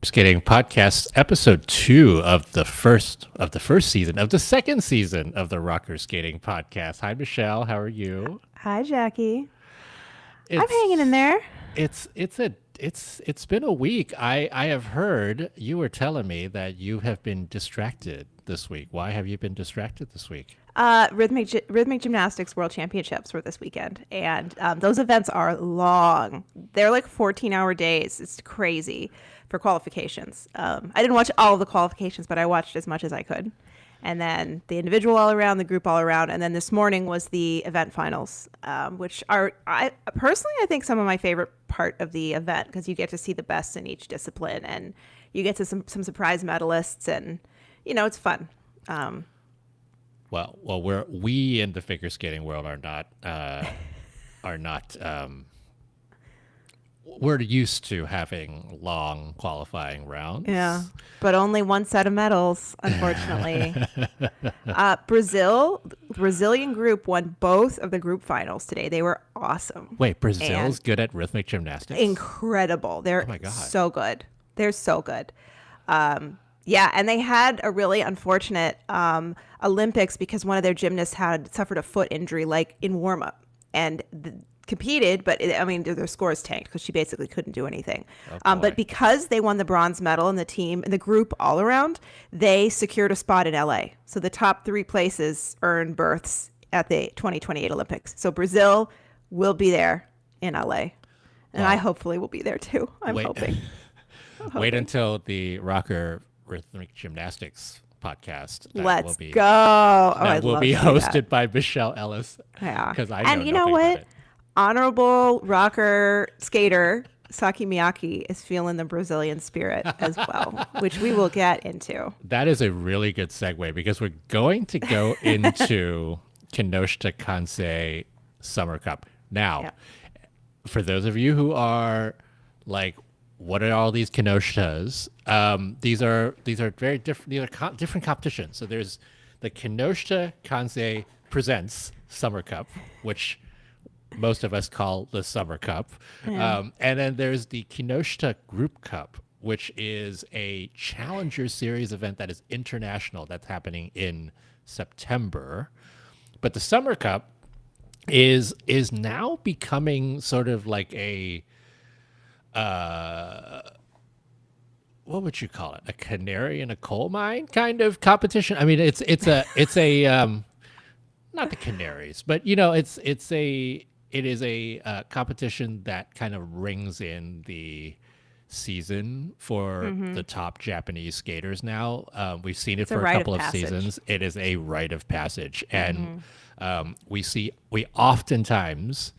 Skating Podcast, episode 2 of the first season of the second season of the Rocker Skating Podcast. Hi, Michelle. How are you? Hi, Jackie. I'm It's hanging in there. it's been a week. I have heard you were telling me that you have been distracted this week. Why have you been distracted this week? Rhythmic gymnastics world championships were this weekend, and those events are long. They're like 14-hour days. It's crazy for qualifications. I didn't watch all of the qualifications, but I watched as much as I could. And then the individual all around, the group all around, and then this morning was the event finals, which are, I think, some of my favorite part of the event, because you get to see the best in each discipline, and you get to some surprise medalists, and it's fun. Well, we in the figure skating world are not. We're used to having long qualifying rounds. Yeah, but only one set of medals, unfortunately. Brazilian group won both of the group finals today. They were awesome. Wait, Brazil's good at rhythmic gymnastics? Incredible. They're oh my God. So good. They're so good. Yeah, and they had a really unfortunate Olympics because one of their gymnasts had suffered a foot injury, like in warm-up, and competed, but their scores tanked because she basically couldn't do anything. But because they won the bronze medal in the team and the group all around, they secured a spot in LA. So the top 3 places earn berths at the 2028 Olympics. So Brazil will be there in LA, and I hopefully will be there too. I'm hoping. Wait until the Rocker Rhythmic Gymnastics podcast. Let's go. That will be hosted by Michelle Ellis. Yeah, because I and know you know nothing what? about it. Honorable rocker skater Saki Miyake is feeling the Brazilian spirit as well, which we will get into. That is a really good segue because we're going to go into Kinoshita Kansei Summer Cup. Now, for those of you who are like, what are all these Kinoshitas? These are very different. These are different competitions. So there's the Kinoshita Kansei Presents Summer Cup, which most of us call the Summer Cup. And then there's the Kinoshita Group Cup, which is a Challenger Series event that is international, that's happening in September. But the Summer Cup is now becoming sort of like a what would you call it? A canary in a coal mine kind of competition. I mean, it's a not the Canaries, but it is a competition that kind of rings in the season for the top Japanese skaters now. We've seen it for a couple of seasons. It is a rite of passage. And we oftentimes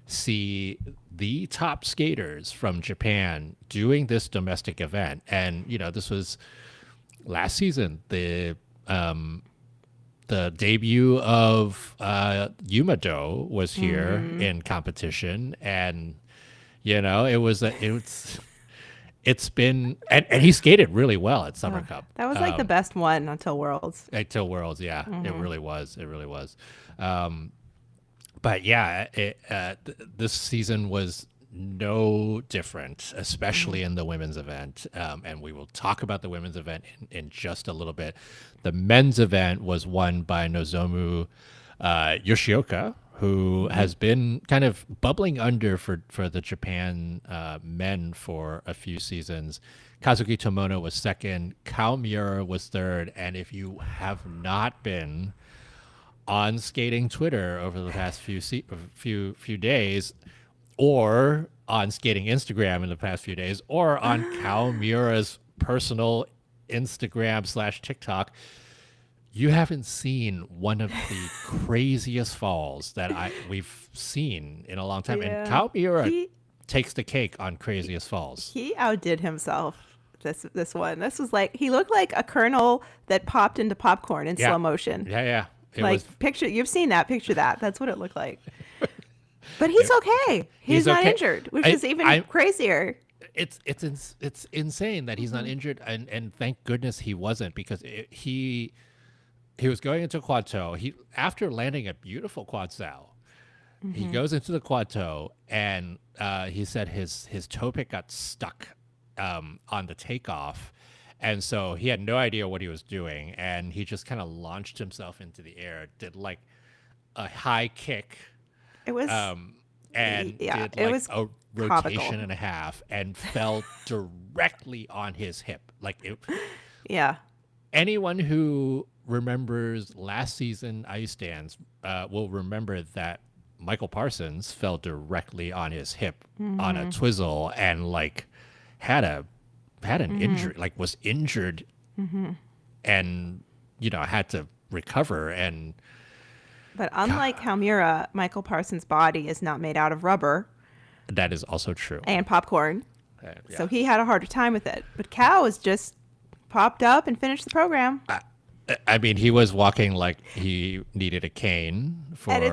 see the top skaters from Japan doing this domestic event. And, this was last season, the debut of Yumado was here in competition, and it's been and he skated really well at Summer Cup. That was like the best one until Worlds. Yeah, it really was. But yeah, this season was no different, especially in the women's event. And we will talk about the women's event in just a little bit. The men's event was won by Nozomu Yoshioka, who has been kind of bubbling under for the Japan men for a few seasons. Kazuki Tomono was second. Kao Miura was third. And if you have not been on skating Twitter over the past few days, or on skating Instagram in the past few days, or on Kao Miura's personal Instagram/TikTok, you haven't seen one of the craziest falls that we've seen in a long time. Yeah. And Kao Miura takes the cake on craziest falls. He outdid himself. This one. This was like, he looked like a kernel that popped into popcorn in slow motion. Yeah. You've seen that, picture that. That's what it looked like. But he's okay. He's not injured, which is even crazier. It's insane that he's not injured, and thank goodness he wasn't, because he was going into quad toe. After landing a beautiful quad sal, he goes into the quad toe, and he said his toe pick got stuck on the takeoff. And so he had no idea what he was doing. And he just kind of launched himself into the air, did like a high kick. It was, And yeah, did it like was a rotation comical. and a half and fell directly on his hip. Like Yeah. anyone who remembers last season Ice Dance will remember that Michael Parsons fell directly on his hip on a twizzle and like had an injury, like was injured and had to recover. And But unlike Halmira, Michael Parsons' body is not made out of rubber that is also true. and popcorn. Yeah. So he had a harder time with it. But Cow is just popped up and finished the program. I mean, he was walking like he needed a cane for. And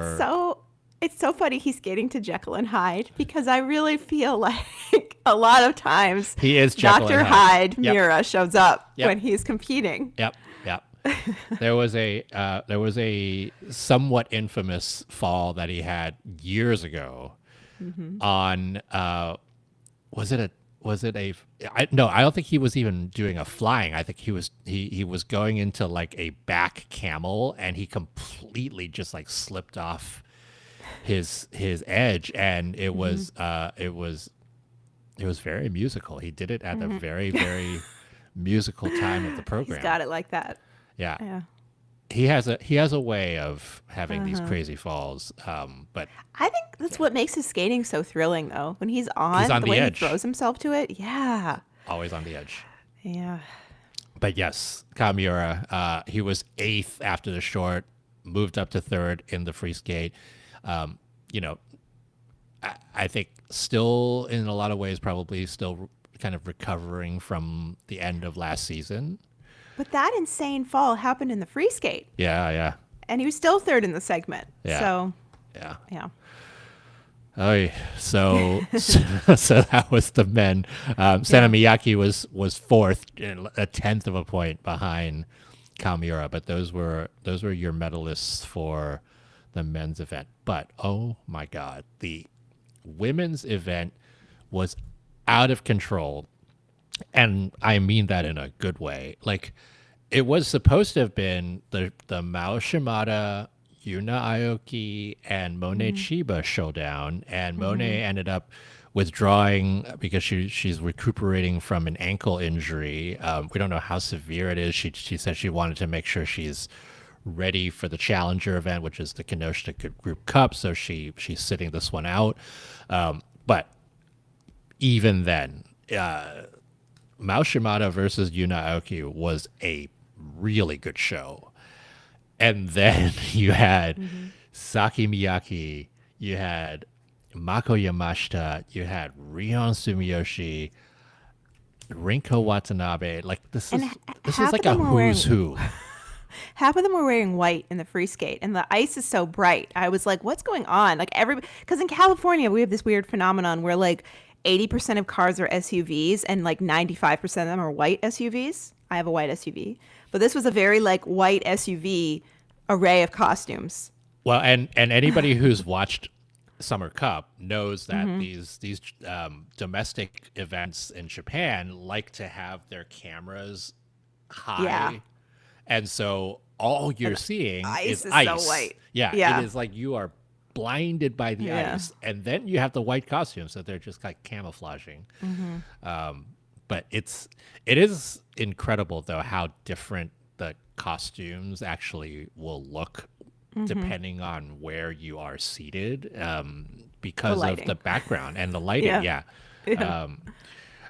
it's so funny he's skating to Jekyll and Hyde, because I really feel like a lot of times He is Jekyll Dr. and Hyde. Hyde Mira shows up Yep. when he's competing. Yep. There was a somewhat infamous fall that he had years ago on no, I don't think he was even doing a flying. I think he was going into like a back camel, and he completely just like slipped off his edge, and it was very musical. He did it at the very, very musical time of the program. He's got it like that. Yeah. Yeah. He has a way of having these crazy falls. But I think that's what makes his skating so thrilling, though. When he's on the way edge. he throws himself to it. Yeah. always on the edge. Yeah. But yes, Kamiura, he was 8th after the short, moved up to 3rd in the free skate. I think still in a lot of ways probably still kind of recovering from the end of last season. But that insane fall happened in the free skate. Yeah. And he was still 3rd in the segment. Yeah. So, Yeah. yeah. Oh, yeah. So that was the men. Sana Miyake was 4th, a 10th of a point behind Kamiura, but those were your medalists for the men's event. But oh my God, the women's event was out of control, and I mean that in a good way. Like, it was supposed to have been the Mao Shimada, Yuna Aoki, and Monet Chiba showdown, and Monet ended up withdrawing because she's recuperating from an ankle injury. We don't know how severe it is. She said she wanted to make sure she's ready for the challenger event, which is the Kinoshita Group Cup. So she's sitting this one out. But even then, Mao Shimada versus Yuna Aoki was a really good show. And then you had Saki Miyake, you had Mako Yamashita, you had Rion Sumiyoshi, Rinko Watanabe. Like, this is like a who's who. Half of them were wearing white in the free skate, and the ice is so bright. I was like, what's going on? Like, because in California, we have this weird phenomenon where like 80% of cars are SUVs and like 95% of them are white SUVs. I have a white SUV, but this was a very like white SUV array of costumes. Well, and anybody who's watched Summer Cup knows that these domestic events in Japan like to have their cameras high. Yeah. And so all you're seeing is is ice. so white. Yeah, it is like you are blinded by the ice, and then you have the white costumes, so they're just like camouflaging. But it is incredible though how different the costumes actually will look depending on where you are seated, because of the background and the lighting. Yeah.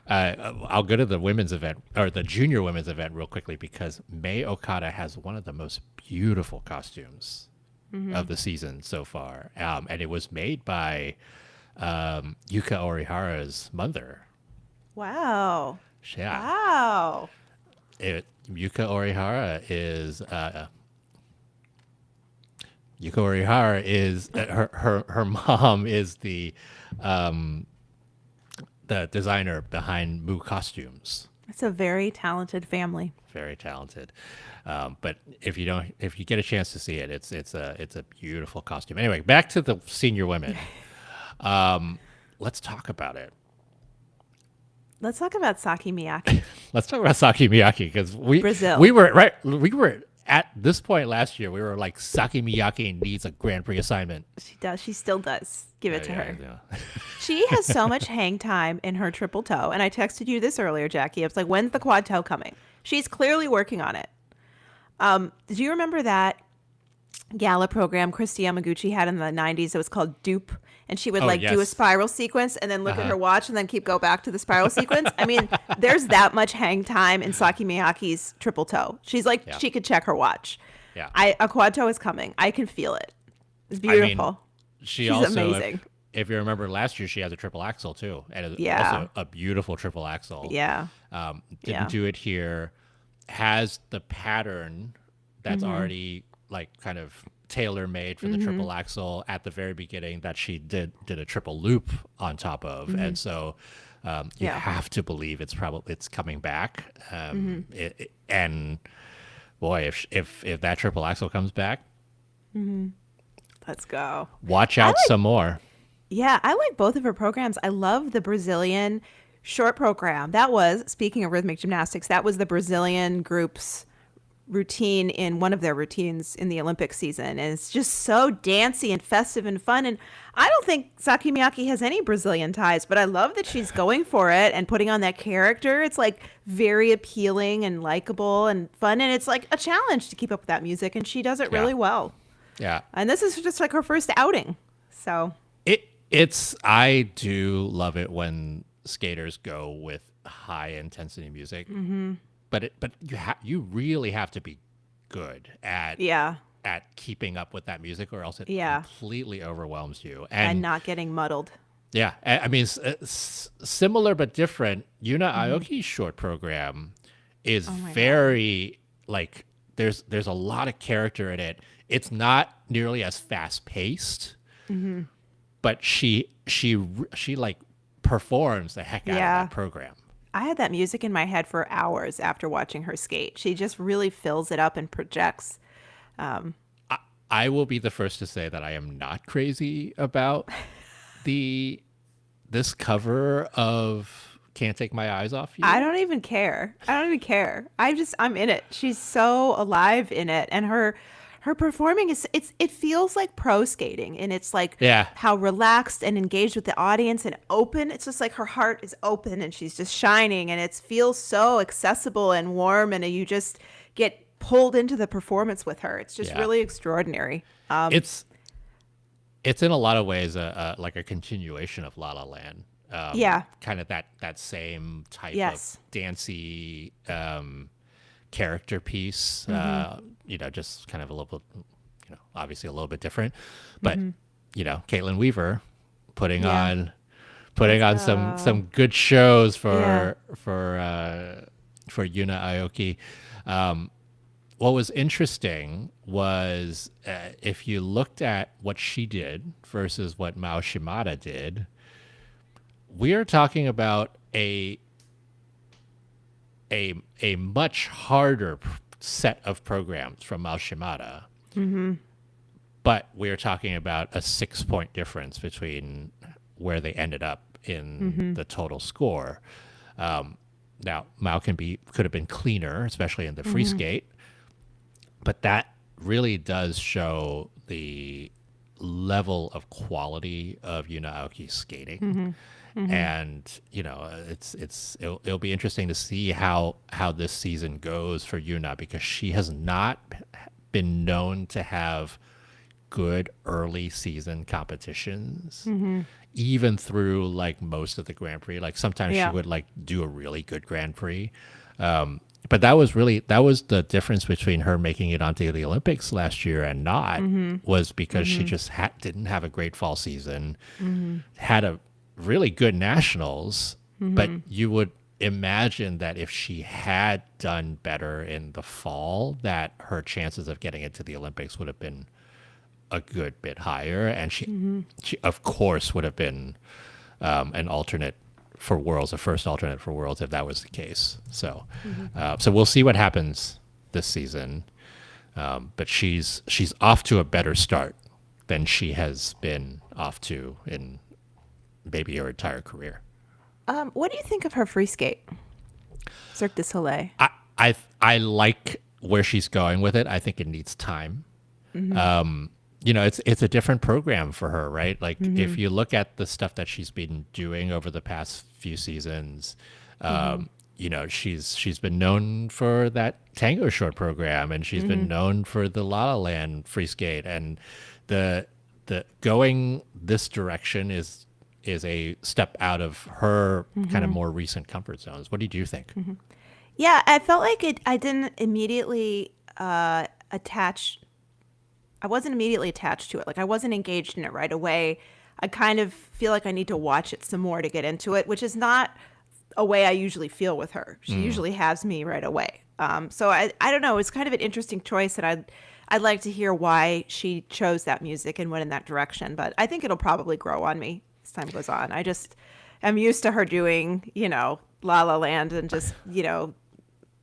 I'll go to the women's event, or the junior women's event, real quickly, because Mei Okada has one of the most beautiful costumes of the season so far, and it was made by Yuka Orihara's mother. Wow. Yeah. Wow. Yuka Orihara is her mom is the designer behind Moo Costumes. It's a very talented family. Very talented. But if you get a chance to see it, it's a beautiful costume. Anyway, back to the senior women. Let's talk about it. Let's talk about Saki Miyake. Let's talk about Saki Miyake because Brazil. we were right. We were at this point last year. We were like Saki Miyake needs a Grand Prix assignment. She does. She still does. Give it to her. Yeah. She has so much hang time in her triple toe. And I texted you this earlier, Jackie. I was like, when's the quad toe coming? She's clearly working on it. Did you remember that gala program Christy Yamaguchi had in the 90s? It was called Dupe. And she would do a spiral sequence and then look at her watch and then go back to the spiral sequence. I mean, there's that much hang time in Saki Miyake's triple toe. She's like, she could check her watch. Yeah. A quad toe is coming. I can feel it. It's beautiful. I mean, she's also amazing. If you remember last year, she has a triple axel too. And also a beautiful triple axel. Yeah. Didn't do it here. Has the pattern that's already like kind of tailor made for the triple axel at the very beginning that she did a triple loop on top of, and so you have to believe it's coming back. And boy, if that triple axel comes back, let's go. Watch out some more. Yeah, I like both of her programs. I love the Brazilian short program. That was, speaking of rhythmic gymnastics, that was the Brazilian group's routine in one of their routines in the Olympic season. And it's just so dancey and festive and fun. And I don't think Saki Miyake has any Brazilian ties, but I love that she's going for it and putting on that character. It's like very appealing and likable and fun. And it's like a challenge to keep up with that music. And she does it really well. Yeah. And this is just like her first outing. So I do love it when skaters go with high intensity music. But you really have to be good at keeping up with that music, or else it completely overwhelms you and not getting muddled. Yeah, I mean, similar but different. Yuna Aoki's short program is very like there's a lot of character in it. It's not nearly as fast paced, but she like performs the heck out of that program. I had that music in my head for hours after watching her skate. She just really fills it up and projects. I will be the first to say that I am not crazy about this cover of "Can't Take My Eyes Off You." I don't even care. I'm in it. She's so alive in it, and her performing it feels like pro skating, and it's like how relaxed and engaged with the audience and open. It's just like her heart is open and she's just shining, and it feels so accessible and warm, and you just get pulled into the performance with her. It's just really extraordinary. It's in a lot of ways like a continuation of La La Land. Kind of that same type of dancey character piece, just kind of a little bit, obviously a little bit different, but Caitlin Weaver putting on some good shows for Yuna Aoki. What was interesting was if you looked at what she did versus what Mao Shimada did, we are talking about a much harder set of programs from Mao Shimada. But we're talking about a 6-point difference between where they ended up in the total score. Now, Mao could have been cleaner, especially in the free skate, but that really does show the level of quality of Yuna Aoki's skating. And it'll be interesting to see how this season goes for Yuna, because she has not been known to have good early season competitions, even through like most of the Grand Prix. Like sometimes she would like do a really good Grand Prix, but that was the difference between her making it onto the Olympics last year and not, was because she just didn't have a great fall season, had a really good nationals, but you would imagine that if she had done better in the fall, that her chances of getting into the Olympics would have been a good bit higher, and she of course would have been an alternate for Worlds, a first alternate for Worlds, if that was the case. So so we'll see what happens this season, but she's off to a better start than she has been off to in maybe her entire career. What do you think of her free skate? Cirque du Soleil. I like where she's going with it. I think it needs time. It's a different program for her, right? Like if you look at the stuff that she's been doing over the past few seasons, she's been known for that tango short program, and she's been known for the La La Land free skate, and the going this direction is a step out of her kind of more recent comfort zones. What did you think? Yeah, I felt like I didn't immediately attach. I wasn't immediately attached to it. Like I wasn't engaged in it right away. I kind of feel like I need to watch it some more to get into it, which is not a way I usually feel with her. She usually has me right away. So I don't know. It's kind of an interesting choice, and I'd like to hear why she chose that music and went in that direction. But I think it'll probably grow on me as time goes on. I'm used to her doing, La La Land and just,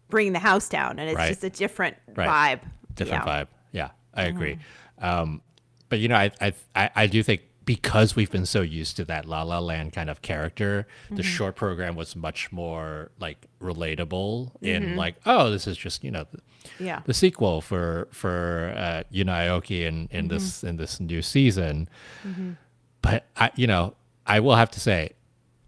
bringing the house down, and it's just a different vibe. Different vibe. Yeah, I agree. But I do think because we've been so used to that La La Land kind of character, the short program was much more like relatable in like, oh, this is just the sequel for Yuna Aoki in this new season. But I will have to say,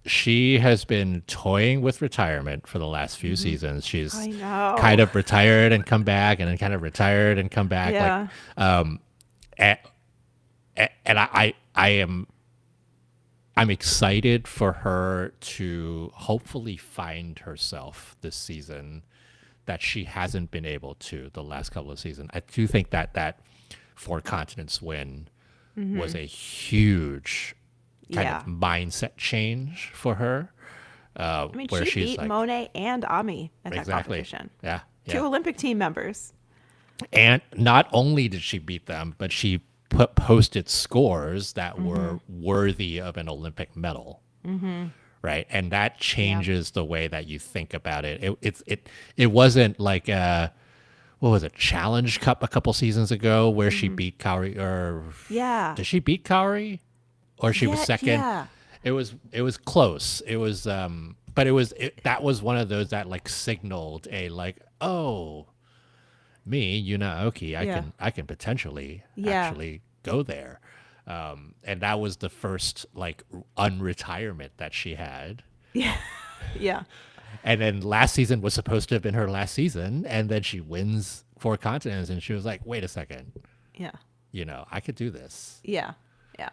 she has been toying with retirement for the last few seasons. She's kind of retired and come back, and then kind of retired and come back. Yeah. And I'm excited for her to hopefully find herself this season that she hasn't been able to the last couple of seasons. I do think that Four Continents win was a huge kind of mindset change for her. Where she beat Monet and Ami at that competition. Yeah. Two Olympic team members. And not only did she beat them, but she posted scores that were worthy of an Olympic medal. Right. And that changes the way that you think about it. It wasn't like what was it, Challenge Cup a couple seasons ago where she beat Kaori, or did she beat Kaori? Or she was second. Yeah. It was close. It was but that was one of those that like signaled a like, oh, me, Yuna Aoki, I can potentially actually go there. And that was the first like unretirement that she had. Yeah. Yeah. And then last season was supposed to have been her last season, and then she wins Four Continents, and she was like, wait a second. Yeah. I could do this. Yeah. Yeah.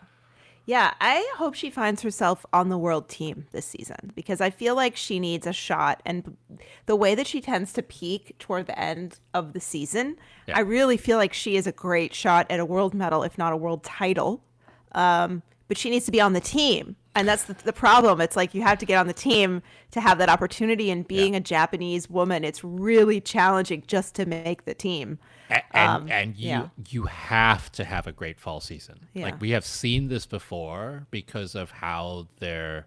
Yeah, I hope she finds herself on the world team this season, because I feel like she needs a shot. And the way that she tends to peak toward the end of the season, I really feel like she is a great shot at a world medal, if not a world title. But she needs to be on the team. And that's the problem. It's like you have to get on the team to have that opportunity. And being a Japanese woman, it's really challenging just to make the team. And you have to have a great fall season. Yeah. Like we have seen this before because of how the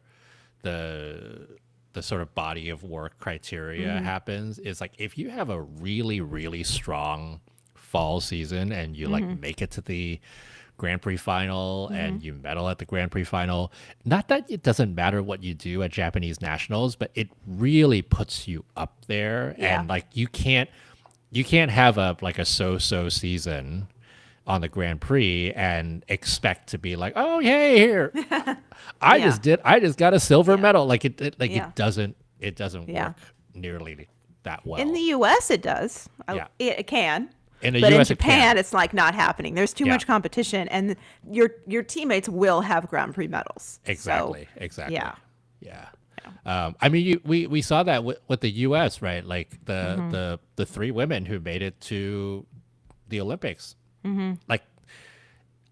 sort of body of work criteria happens. Is like if you have a really, really strong fall season and you like make it to the Grand Prix final and you medal at the Grand Prix final, not that it doesn't matter what you do at Japanese nationals, but it really puts you up there. And like you can't have a so-so season on the Grand Prix and expect to be like, oh, hey, here, I just got a silver medal. Like it doesn't work nearly that well. In the U.S. it does. It can. In the but US in Japan, it's like not happening. There's too much competition, and your teammates will have Grand Prix medals. Exactly. So, exactly. Yeah. I mean, we saw that with the U.S., right? Like the three women who made it to the Olympics. Like,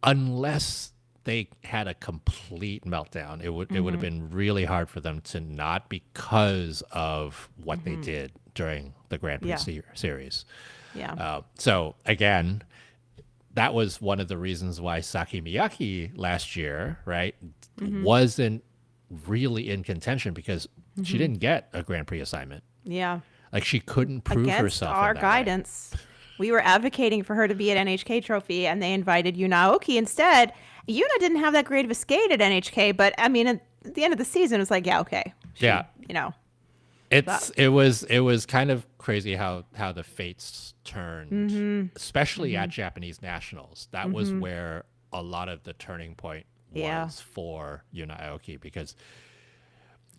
unless they had a complete meltdown, it would have been really hard for them to not, because of what they did during the Grand Prix series. Yeah. So again, that was one of the reasons why Saki Miyake last year, right, wasn't really in contention, because she didn't get a Grand Prix assignment. Yeah. Like she couldn't prove Against herself. Our in that guidance. We were advocating for her to be at NHK Trophy, and they invited Yuna Aoki instead. Yuna didn't have that great of a skate at NHK, but I mean, at the end of the season, it was like, yeah, okay, Yeah. You know, It was kind of crazy how the fates turned, especially at Japanese nationals. That was where a lot of the turning point was for Yuna Aoki, because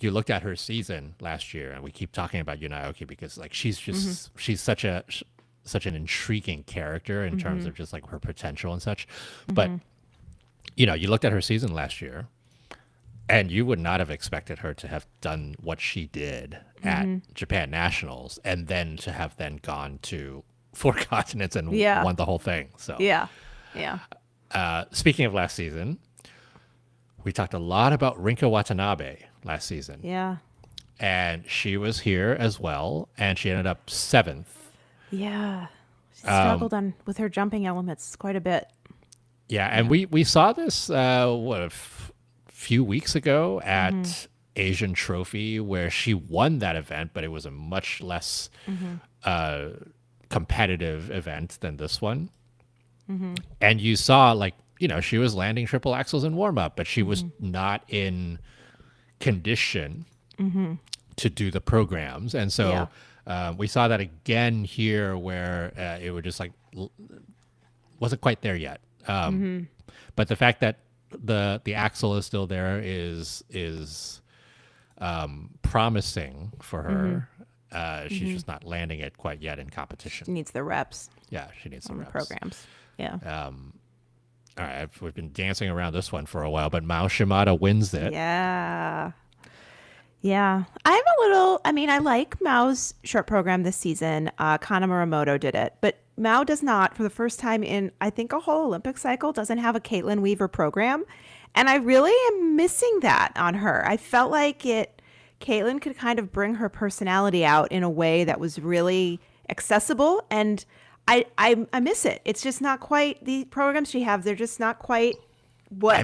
you looked at her season last year, and we keep talking about Yuna Aoki because like she's just she's such an intriguing character in terms of just like her potential and such. But you know, you looked at her season last year, and you would not have expected her to have done what she did at Japan Nationals, and then to have then gone to 4 continents and won the whole thing. So yeah. Speaking of last season, we talked a lot about Rinka Watanabe last season. Yeah. And she was here as well, and she ended up 7th. Yeah. She struggled with her jumping elements quite a bit. Yeah, and we saw this few weeks ago at Asian Trophy, where she won that event, but it was a much less competitive event than this one. And you saw, like, you know, she was landing triple axels in warm up, but she was not in condition to do the programs. And so we saw that again here, where it was just like wasn't quite there yet. But the fact that the axle is still there is promising for her. She's just not landing it quite yet in competition. She needs the reps. Yeah, she needs the reps. Programs. Yeah. All right, we've been dancing around this one for a while, but Mao Shimada wins it. Yeah. Yeah. I like Mao's short program this season. Kana Muramoto did it, but Mao does not, for the first time in, I think, a whole Olympic cycle, doesn't have a Caitlin Weaver program. And I really am missing that on her. I felt like Caitlin could kind of bring her personality out in a way that was really accessible. And I miss it. It's just not quite, the programs she has, they're just not quite what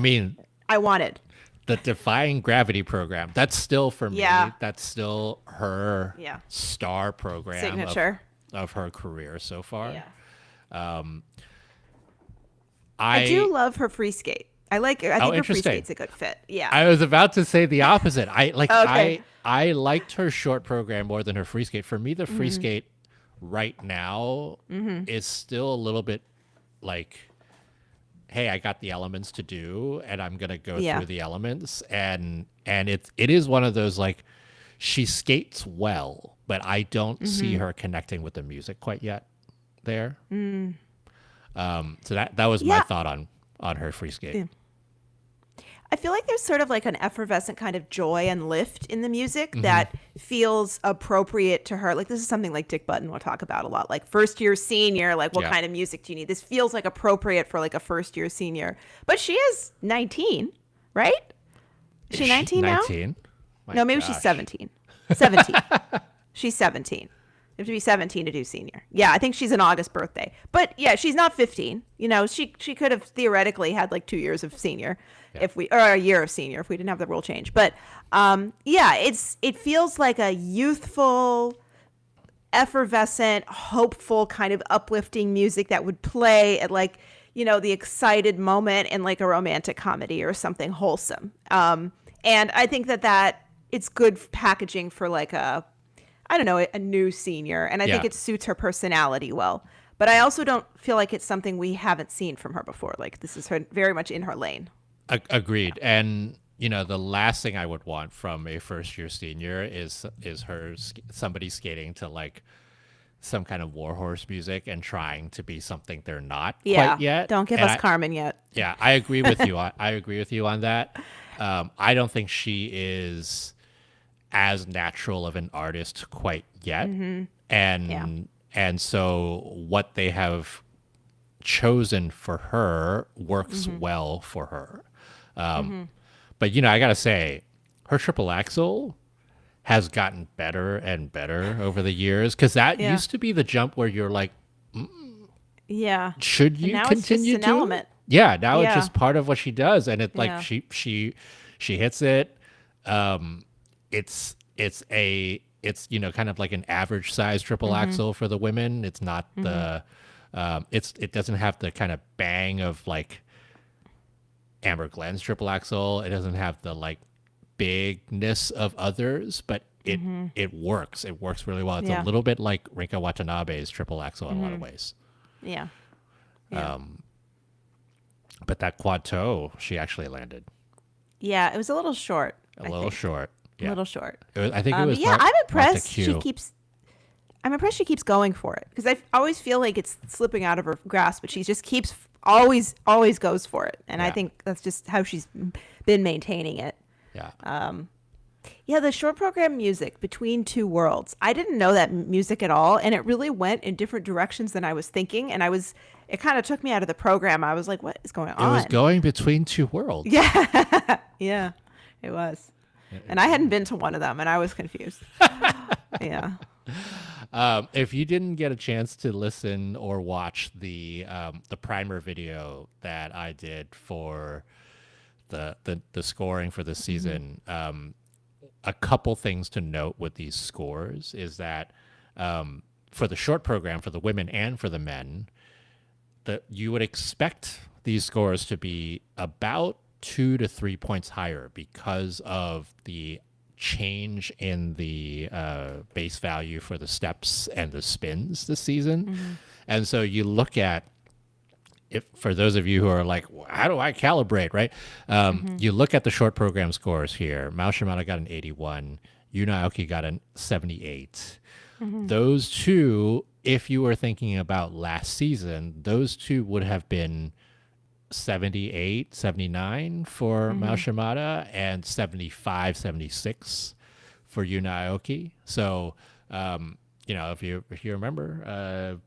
I wanted. The Defying Gravity program, that's still for me. That's still her star program. Signature. Of her career so far. Yeah. I do love her free skate. I think her free skate's a good fit. Yeah. I was about to say the opposite. I liked her short program more than her free skate. For me, the free skate right now is still a little bit like, hey, I got the elements to do, and I'm gonna go through the elements, and it is one of those, like, she skates well, but I don't see her connecting with the music quite yet there. So that was my thought on her free skate. Yeah. I feel like there's sort of like an effervescent kind of joy and lift in the music that feels appropriate to her. Like, this is something like Dick Button will talk about a lot. Like, first year senior, like, what kind of music do you need? This feels like appropriate for like a first year senior. But she is 19, right? Is she 19 now? 19? No, maybe she's 17. 17. She's 17. You have to be 17 to do senior. Yeah, I think she's an August birthday. But yeah, she's not 15. You know, she could have theoretically had like 2 years of senior or a year of senior if we didn't have the rule change. But it feels like a youthful, effervescent, hopeful kind of uplifting music that would play at, like, you know, the excited moment in like a romantic comedy or something wholesome. And I think that it's good packaging for like a new senior. And I think it suits her personality well. But I also don't feel like it's something we haven't seen from her before. Like, this is her very much in her lane. Agreed. And, you know, the last thing I would want from a first year senior is somebody skating to like some kind of warhorse music and trying to be something they're not quite yet. Don't give us Carmen yet. Yeah, I agree with you. I agree with you on that. I don't think she is as natural of an artist quite yet. And so what they have chosen for her works well for her. But, you know, I gotta say, her triple axel has gotten better and better over the years, because that used to be the jump where you're like, should you continue it's just an element. Yeah, now it's just part of what she does, and it like she hits it. It's you know, kind of like an average size triple axel for the women. It's not the it doesn't have the kind of bang of like Amber Glenn's triple axel. It doesn't have the like bigness of others, but it works. It works really well. It's a Yeah. little bit like Rinka Watanabe's triple axel in a lot of ways. Yeah. But that quad toe, she actually landed Yeah, it was a little short. a little short. A Yeah, little short. I think it was. Yeah, marked- I'm marked a impressed. Q. I'm impressed she keeps going for it because I always feel like it's slipping out of her grasp, but she just keeps always goes for it, and I Yeah. think that's just how she's been maintaining it. Yeah. Yeah, the short program music Between Two Worlds. I didn't know that music at all, and it really went in different directions than I was thinking, and it kind of took me out of the program. I was like, what is going on? It was going between two worlds. Yeah. Yeah, it was. And I hadn't been to one of them, and I was confused. Yeah. If you didn't get a chance to listen or watch the primer video that I did for the scoring for this season, a couple things to note with these scores is that for the short program, for the women and for the men, that you would expect these scores to be about 2 to 3 points higher because of the change in the base value for the steps and the spins this season. And so you look at, if for those of you who are like, how do I calibrate, right? You look at the short program scores here. Mao Shimada got an 81. Yuna Aoki got a 78. Those two, if you were thinking about last season, those two would have been 78, 79 for Mao Shimada and 75, 76 for Yuna Aoki. So, if you remember,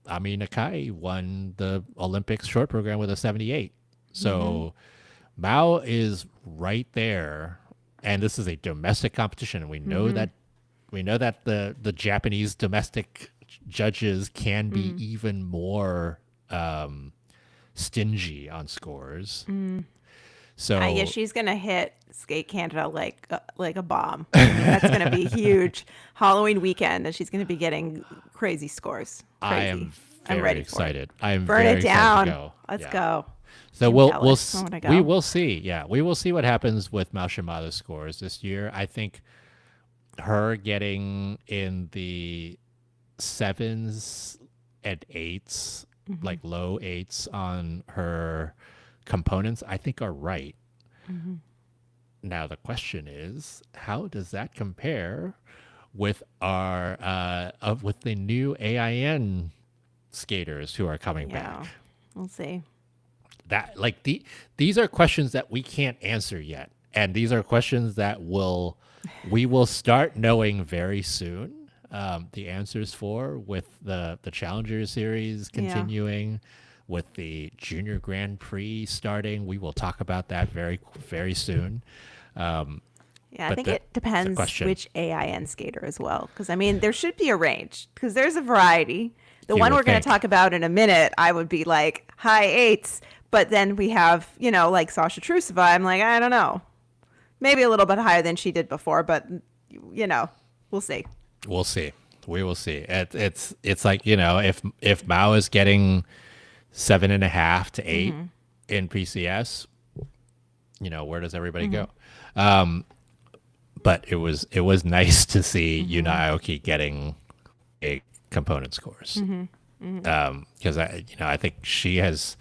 Ami Nakai won the Olympics short program with a 78. So Mao is right there, and this is a domestic competition. And we know that the Japanese domestic judges can be even more stingy on scores. So I guess she's gonna hit Skate Canada like a bomb. That's gonna be huge Halloween weekend, and she's gonna be getting crazy scores. Crazy. I am I'm very ready for excited. I am Burn very it down. excited to go. Let's Yeah. go. So I'm we jealous. I wanna go. we will see. Yeah, we will see what happens with Mao Shimada's scores this year. I think her getting in the 7s and 8s, like low 8s on her components, I think are right. Now the question is, how does that compare with our with the new AIN skaters who are coming Yeah, back? we'll see. That these are questions that we can't answer yet, and these are questions that we will start knowing very soon. The answers for with the Challenger Series continuing, with the Junior Grand Prix starting. We will talk about that very, very soon. Yeah, I But think the- it depends question. which AIN skater as well. Because, I mean, there should be a range because there's a variety. The You one would we're going think. to talk about in a minute, I would be like high 8s. But then we have, like Sasha Trusova. I'm like, I don't know. Maybe a little bit higher than she did before, but, we'll see. We'll see. We will see. It's like, if Mao is getting 7.5 to 8 in PCS, where does everybody go? But it was nice to see Yuna Aoki getting big component scores. Because I think she has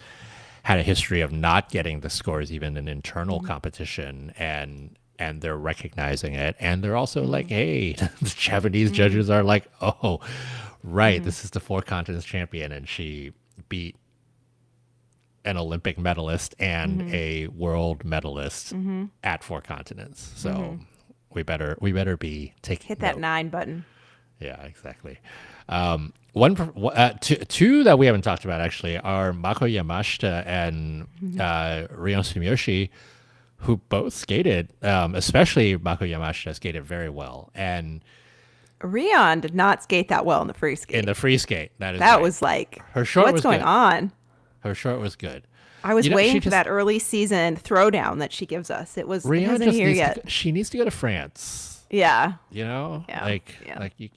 had a history of not getting the scores even in internal competition, and they're recognizing it, and they're also like, hey, the Japanese judges are like, oh, right, this is the 4 continents champion, and she beat an Olympic medalist and a world medalist at 4 continents. So we better be taking Hit that note. 9 button. Yeah, exactly. Two that we haven't talked about actually are Mako Yamashita and Rion Sumiyoshi, who both skated, especially Mako Yamashita skated very well. And Rion did not skate that well in the free skate. in the free skate, that That right. was like, Her short what's was going good. on? Her short was good. I was She waiting for just- that early season throwdown that she gives us. It Rion wasn't just here needs yet. she needs to go to France. Yeah. Yeah. Like you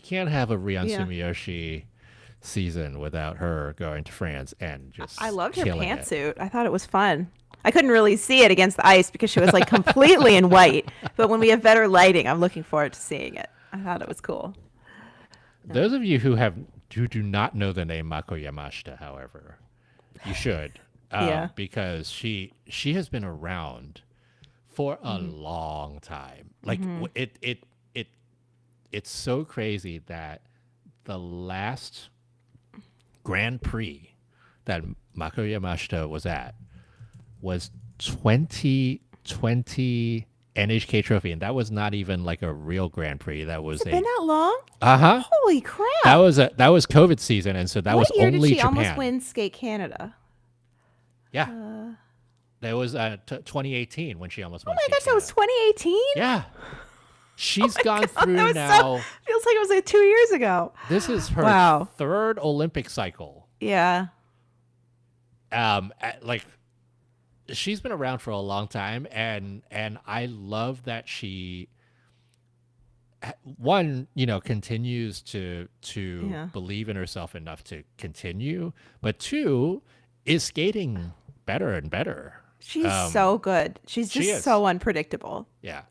can't have a Rion Yeah. Sumiyoshi season without her going to France and just I loved her killing it. pantsuit. I thought it was fun. I couldn't really see it against the ice because she was like completely in white. But when we have better lighting, I'm looking forward to seeing it. I thought it was cool. Those of you who do not know the name Mako Yamashita, however, you should, because she has been around for a long time. Like it's so crazy that the last Grand Prix that Mako Yamashita was at was 2020 NHK Trophy, and that was not even like a real Grand Prix. That was Has it been that long? Uh-huh. Holy crap! That was COVID season, and so that was What year only did she Japan. almost win Skate Canada? Yeah, that was 2018 when she almost won. Oh my gosh, that was 2018. Yeah, she's gone through now. Feels like it was like 2 years ago. This is her third Olympic cycle. Yeah. Like she's been around for a long time, and I love that she continues to believe in herself enough to continue, but two, is skating better and better. She's so good. She's just so unpredictable. Yeah.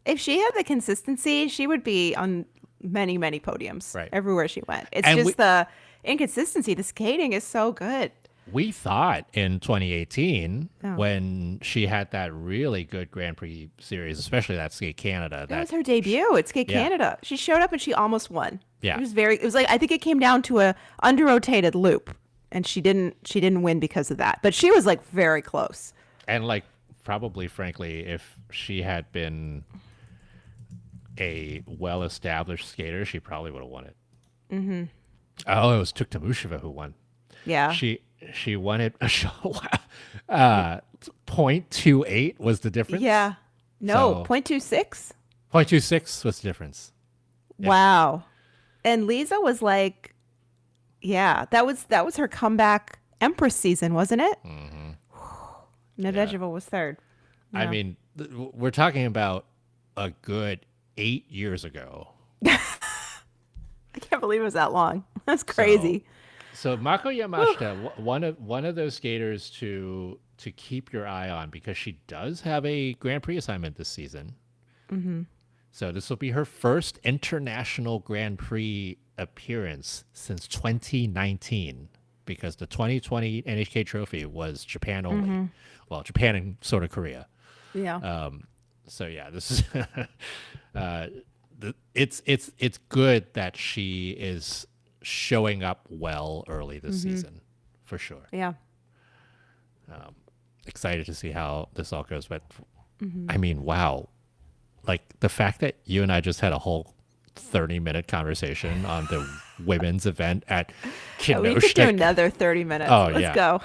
If she had the consistency, she would be on many, many podiums everywhere she went. It's just the inconsistency. The skating is so good. We thought in 2018 when she had that really good Grand Prix series, especially that Skate Canada. That was her debut at Skate Canada. She showed up and she almost won. Yeah. It was like, I think it came down to a under-rotated loop, and she didn't win because of that. But she was like very close. And like probably, frankly, if she had been a well-established skater, she probably would have won it. Mm-hmm. Oh, it was Tuktamusheva who won. Yeah. She won it. 0.28 was the difference. Yeah. No, 0.26. 0.26 was the difference. Yeah. Wow. And Lisa was like, that was her comeback Empress season, wasn't it? Mm-hmm. Nedvedeva was third. Yeah. I mean, we're talking about a good 8 years ago. I can't believe it was that long. That's crazy. So Mako Yamashita, one of those skaters to keep your eye on, because she does have a Grand Prix assignment this season. Mm-hmm. So this will be her first international Grand Prix appearance since 2019, because the 2020 NHK Trophy was Japan only. Mm-hmm. Well, Japan and sort of Korea. Yeah. So yeah, this is it's good that she is showing up well early this season, for sure. Yeah. Excited to see how this all goes, but I mean, wow. Like the fact that you and I just had a whole 30-minute conversation on the women's event at Kinoshita. We could do another 30 minutes. Let's go.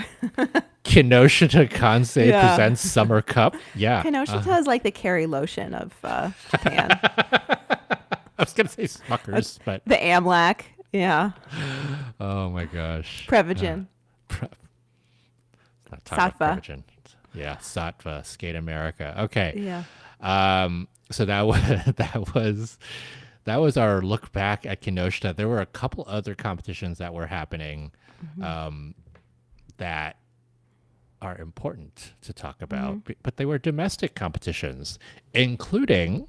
Kinoshita Kansei presents Summer Cup. Yeah. Kinoshita is like the Carrie Lotion of Japan. I was going to say Smuckers, but the Amlac. Yeah. Oh my gosh. Prevagen. Satva. Yeah, Satva, Skate America. Okay. Yeah. So that was our look back at Kinoshita. There were a couple other competitions that were happening that are important to talk about, but they were domestic competitions, including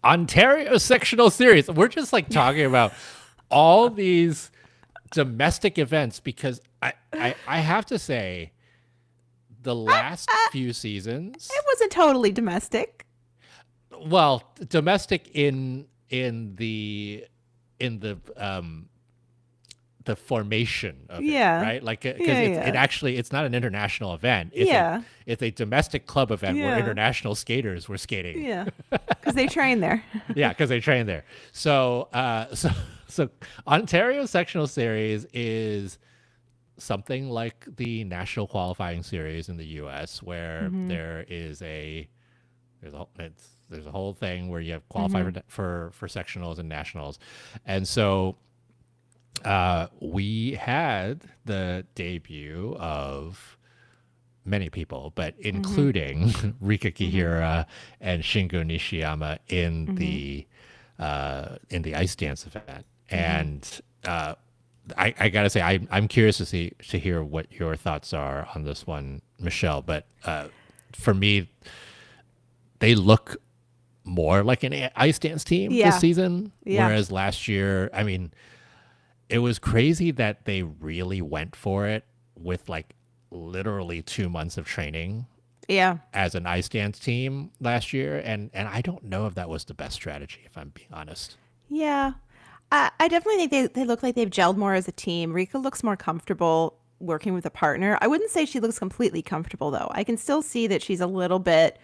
Ontario Sectional Series. We're just like talking about all these domestic events because I have to say the last few seasons, it wasn't totally domestic. Well, domestic in the formation of it, right? Like, because it actually, it's not an international event. It's a domestic club event where international skaters were skating. Yeah, because they train there. Because they train there. So Ontario Sectional Series is something like the national qualifying series in the U.S., where there's a whole thing where you have qualify for sectionals and nationals, and so we had the debut of many people, but including Rika Kihira and Shingo Nishiyama in the ice dance event, and I gotta say, I'm curious to hear what your thoughts are on this one, Michelle. But for me, they look more like an ice dance team this Yeah. season, Yeah. whereas last year, I mean, it was crazy that they really went for it with like literally 2 months of training Yeah. as an ice dance team last year, and I don't know if that was the best strategy, if I'm being honest. Yeah. I definitely think they look like they've gelled more as a team. Rika looks more comfortable working with a partner. I wouldn't say she looks completely comfortable, though. I can still see that she's a little bit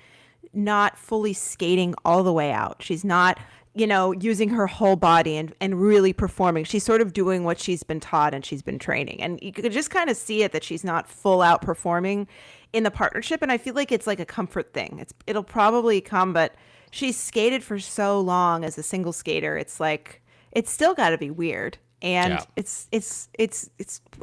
not fully skating all the way out. She's not, using her whole body and really performing. She's sort of doing what she's been taught and she's been training. And you could just kind of see it that she's not full out performing in the partnership. And I feel like it's like a comfort thing. It'll probably come, but she's skated for so long as a single skater. It's like it's still got to be weird. And Yeah. it's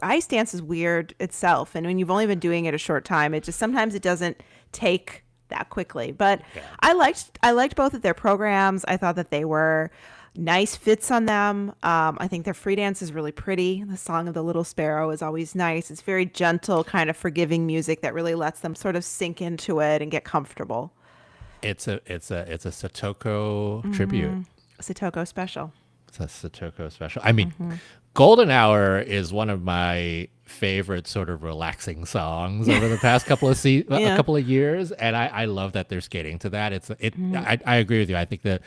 ice dance is weird itself. And when you've only been doing it a short time, it just sometimes it doesn't take that quickly. But Yeah. I liked both of their programs. I thought that they were nice fits on them. I think their free dance is really pretty. The Song of the Little Sparrow is always nice. It's very gentle, kind of forgiving music that really lets them sort of sink into it and get comfortable. It's a Satoko tribute. Satoko special. It's a Satoko special. I mean, Golden Hour is one of my favorite sort of relaxing songs over the past couple of a couple of years, and I love that they're skating to that. I agree with you. I think the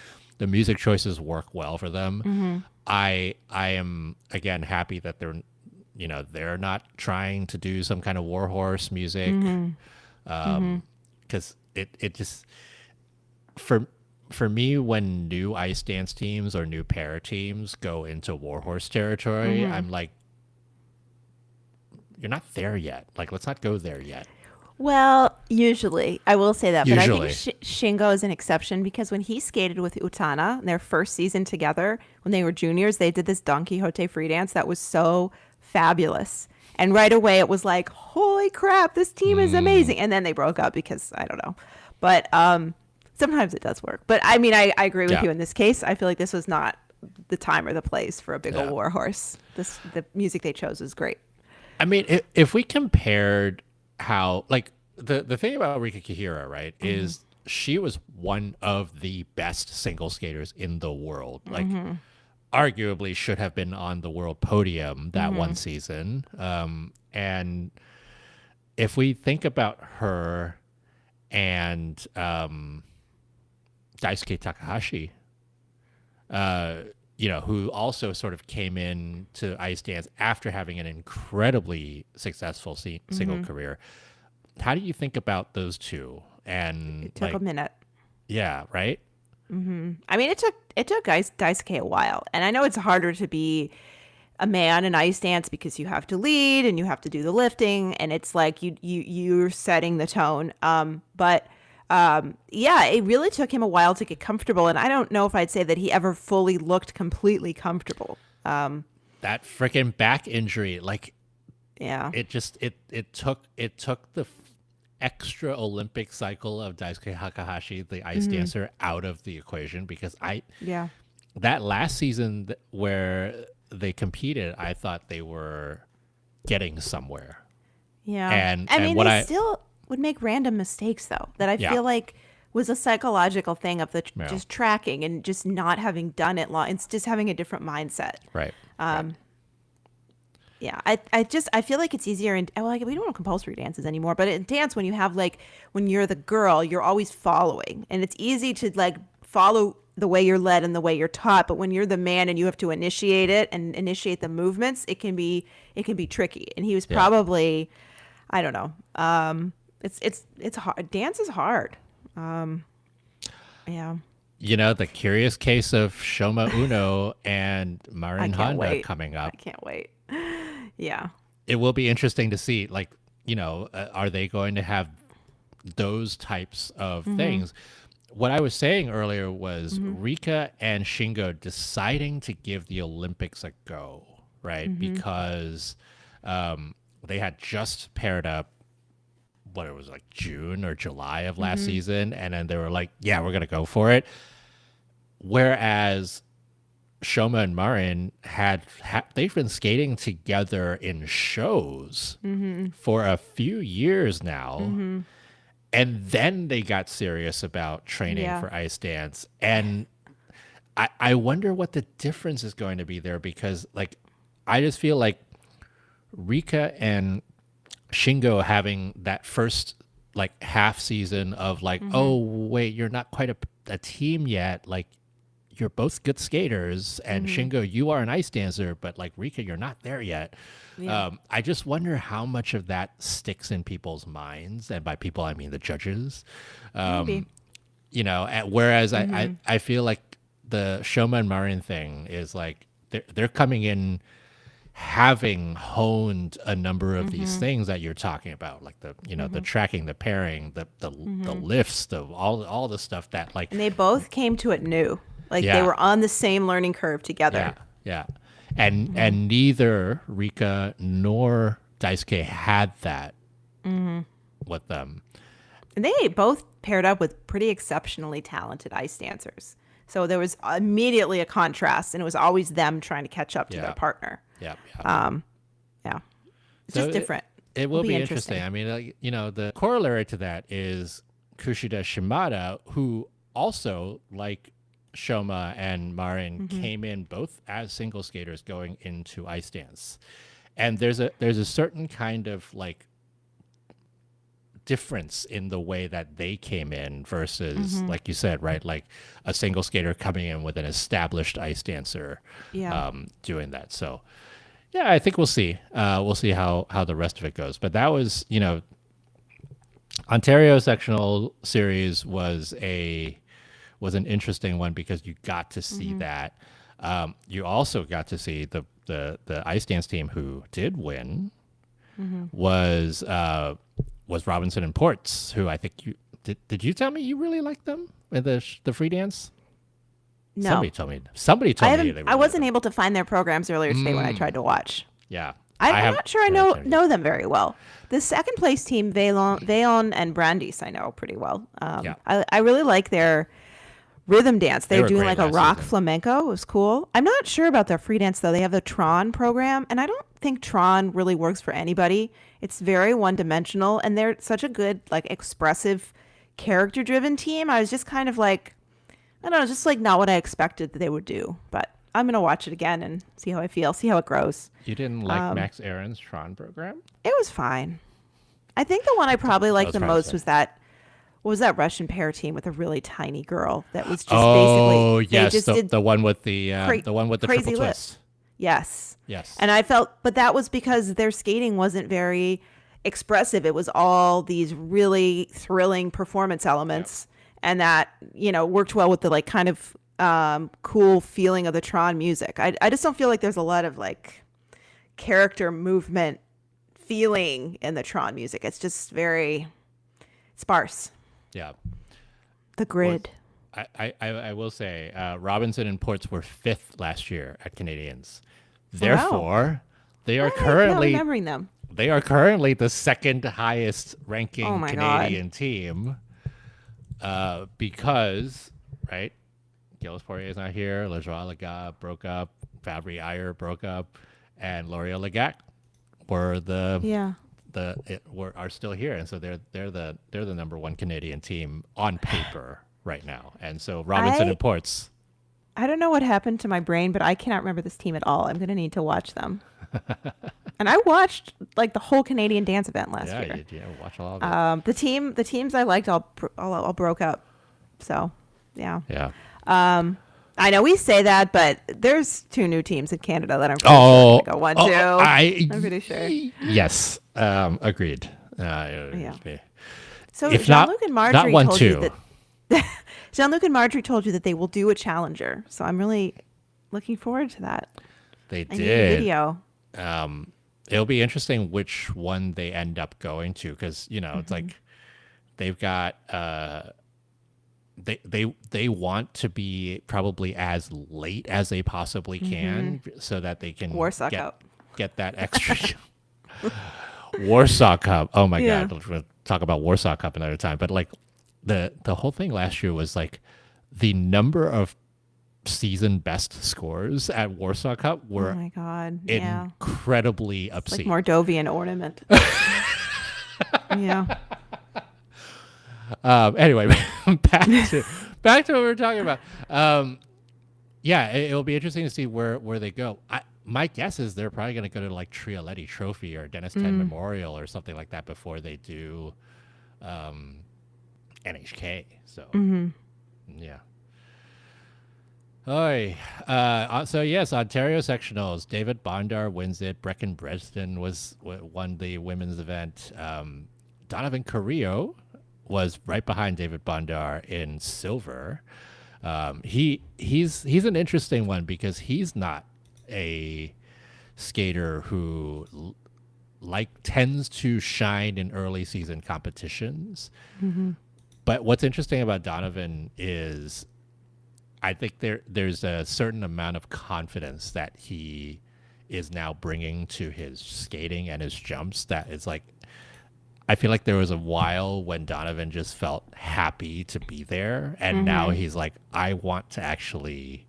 music choices work well for them. I am again happy that they're not trying to do some kind of warhorse music, because it just for me, when new ice dance teams or new para teams go into warhorse territory, I'm like, you're not there yet. Like, let's not go there yet. Well, usually, I will say that, but I Usually. think Shingo is an exception because when he skated with Utana in their first season together, when they were juniors, they did this Don Quixote free dance that was so fabulous. And right away, it was like, holy crap, this team is amazing. And then they broke up because I don't know. But sometimes it does work. But I mean, I agree with Yeah. you in this case. I feel like this was not the time or the place for a big old Yeah. war horse. The music they chose was great. I mean, if we compared how, like, the thing about Rika Kihira, right, is she was one of the best single skaters in the world. Like, arguably should have been on the world podium that one season. And if we think about her and Daisuke Takahashi, who also sort of came in to ice dance after having an incredibly successful single career. How do you think about those two? And It took a minute. yeah, right? I mean, it took Daisuke a while, and I know it's harder to be a man in ice dance because you have to lead and you have to do the lifting, and it's like you're setting the tone. Yeah, it really took him a while to get comfortable, and I don't know if I'd say that he ever fully looked completely comfortable. That freaking back injury, like Yeah, it just it took the extra Olympic cycle of Daisuke Takahashi, the ice dancer, out of the equation, because yeah, that last season where they competed, I thought they were getting somewhere. yeah. And I mean, what they still would make random mistakes though. That I Yeah. feel like was a psychological thing of the Yeah. just tracking and just not having done it long. It's just having a different mindset. right. Yeah, I feel like it's easier in well, like we don't have compulsory dances anymore, but in dance when you have like when you're the girl, you're always following, and it's easy to like follow the way you're led and the way you're taught. But when you're the man and you have to initiate it and initiate the movements, it can be tricky. And he was probably, I don't know, it's hard. Dance is hard. Yeah. The curious case of Shoma Uno and Marin can't Honda wait. coming up. I can't wait. Yeah. It will be interesting to see, like, are they going to have those types of things? What I was saying earlier was Rika and Shingo deciding to give the Olympics a go, right? Because they had just paired up, what it was like June or July of last season, and then they were like, yeah, we're going to go for it. Whereas Shoma and Marin they've been skating together in shows for a few years now. And then they got serious about training for ice dance. And I wonder what the difference is going to be there, because like I just feel like Rika and Shingo having that first like half season of like, oh wait, you're not quite a team yet. Like you're both good skaters, and Shingo, you are an ice dancer, but like Rika, you're not there yet. Yeah. I just wonder how much of that sticks in people's minds, and by people I mean the judges. Maybe. You know, whereas I feel like the Shoma and Marin thing is like they're coming in having honed a number of these things that you're talking about, like the the tracking, the pairing, the lifts, all the stuff that like. And they both came to it new. Like they were on the same learning curve together. Yeah. And neither Rika nor Daisuke had that with them. And they both paired up with pretty exceptionally talented ice dancers. So there was immediately a contrast, and it was always them trying to catch up to their partner. Yeah. It's just different. It will be interesting. I mean, the corollary to that is Kushida Shimada, who also, like Shoma and Marin, came in both as single skaters going into ice dance. And there's a certain kind of like difference in the way that they came in versus like you said, right, like a single skater coming in with an established ice dancer doing that. So yeah, I think we'll see how the rest of it goes. But that was, Ontario sectional series was an interesting one because you got to see that. You also got to see the ice dance team who did win was Robinson and Ports, who I think you did you tell me you really liked them in the free dance? No. Somebody told me they really I wasn't able to find their programs earlier today when I tried to watch. Yeah. I'm not sure I know them very well. The second place team, Veon and Brandis, I know pretty well. I really like their rhythm dance. They're doing like a rock flamenco. It was cool. I'm not sure about their free dance though. They have the Tron program, and I don't think Tron really works for anybody. It's very one-dimensional, and they're such a good, like, expressive, character-driven team. I was just kind of like, I don't know, just like not what I expected that they would do. But I'm gonna watch it again and see how I feel, see how it grows. You didn't like Max Aaron's Tron program? It was fine. I think the one I probably liked the most was that Russian pair team with a really tiny girl that was just basically the one with the crazy triple twist. Yes. And I felt, but that was because their skating wasn't very expressive. It was all these really thrilling performance elements, and that worked well with the like kind of cool feeling of the Tron music. I just don't feel like there's a lot of like character movement feeling in the Tron music. It's just very sparse. Yeah. The grid. I will say Robinson and Ports were 5th last year at Canadians. Therefore, they are currently remembering them. They are currently the second highest ranking Canadian team. Because Gilles Poirier is not here, Lejoie Legat broke up, Fabry Ayer broke up, and L'Oreal Legat are still here, and so they're the number one Canadian team on paper right now. And so Robinson and Ports. I don't know what happened to my brain, but I cannot remember this team at all. I'm going to need to watch them. And I watched like the whole Canadian dance event last year. Yeah, watch all of it. The teams I liked all broke up. So, yeah. Yeah. I know we say that, but there's 2 new teams in Canada that I'm pretty sure go 1, 2. I'm pretty sure. Yes. Agreed. So if Jean-Luc and Marjorie not 1, told 2. you that Jean-Luc and Marjorie told you that they will do a challenger. So I'm really looking forward to that. They I did. need a video. It'll be interesting which one they end up going to, because it's like they've got they want to be probably as late as they possibly can so that they can Warsaw Cup. Get that extra Warsaw Cup. Oh my God, we'll talk about Warsaw Cup another time. But like the whole thing last year was like the number of season best scores at Warsaw Cup Oh were my God. Yeah. incredibly It's like obscene. Mordovian ornament. Yeah. Anyway, back to what we were talking about. Yeah, it'll be interesting to see where they go. My guess is they're probably going to go to like Trialetti Trophy or Dennis Ten Memorial or something like that before they do NHK. So yeah. Oy. So yes, Ontario sectionals. David Bondar wins it. Brecken Breston won the women's event. Donovan Carrillo was right behind David Bondar in silver. He's an interesting one because he's not a skater who tends to shine in early season competitions. But what's interesting about Donovan is I think there's a certain amount of confidence that he is now bringing to his skating and his jumps that is like, I feel like there was a while when Donovan just felt happy to be there, and now he's like, I want to actually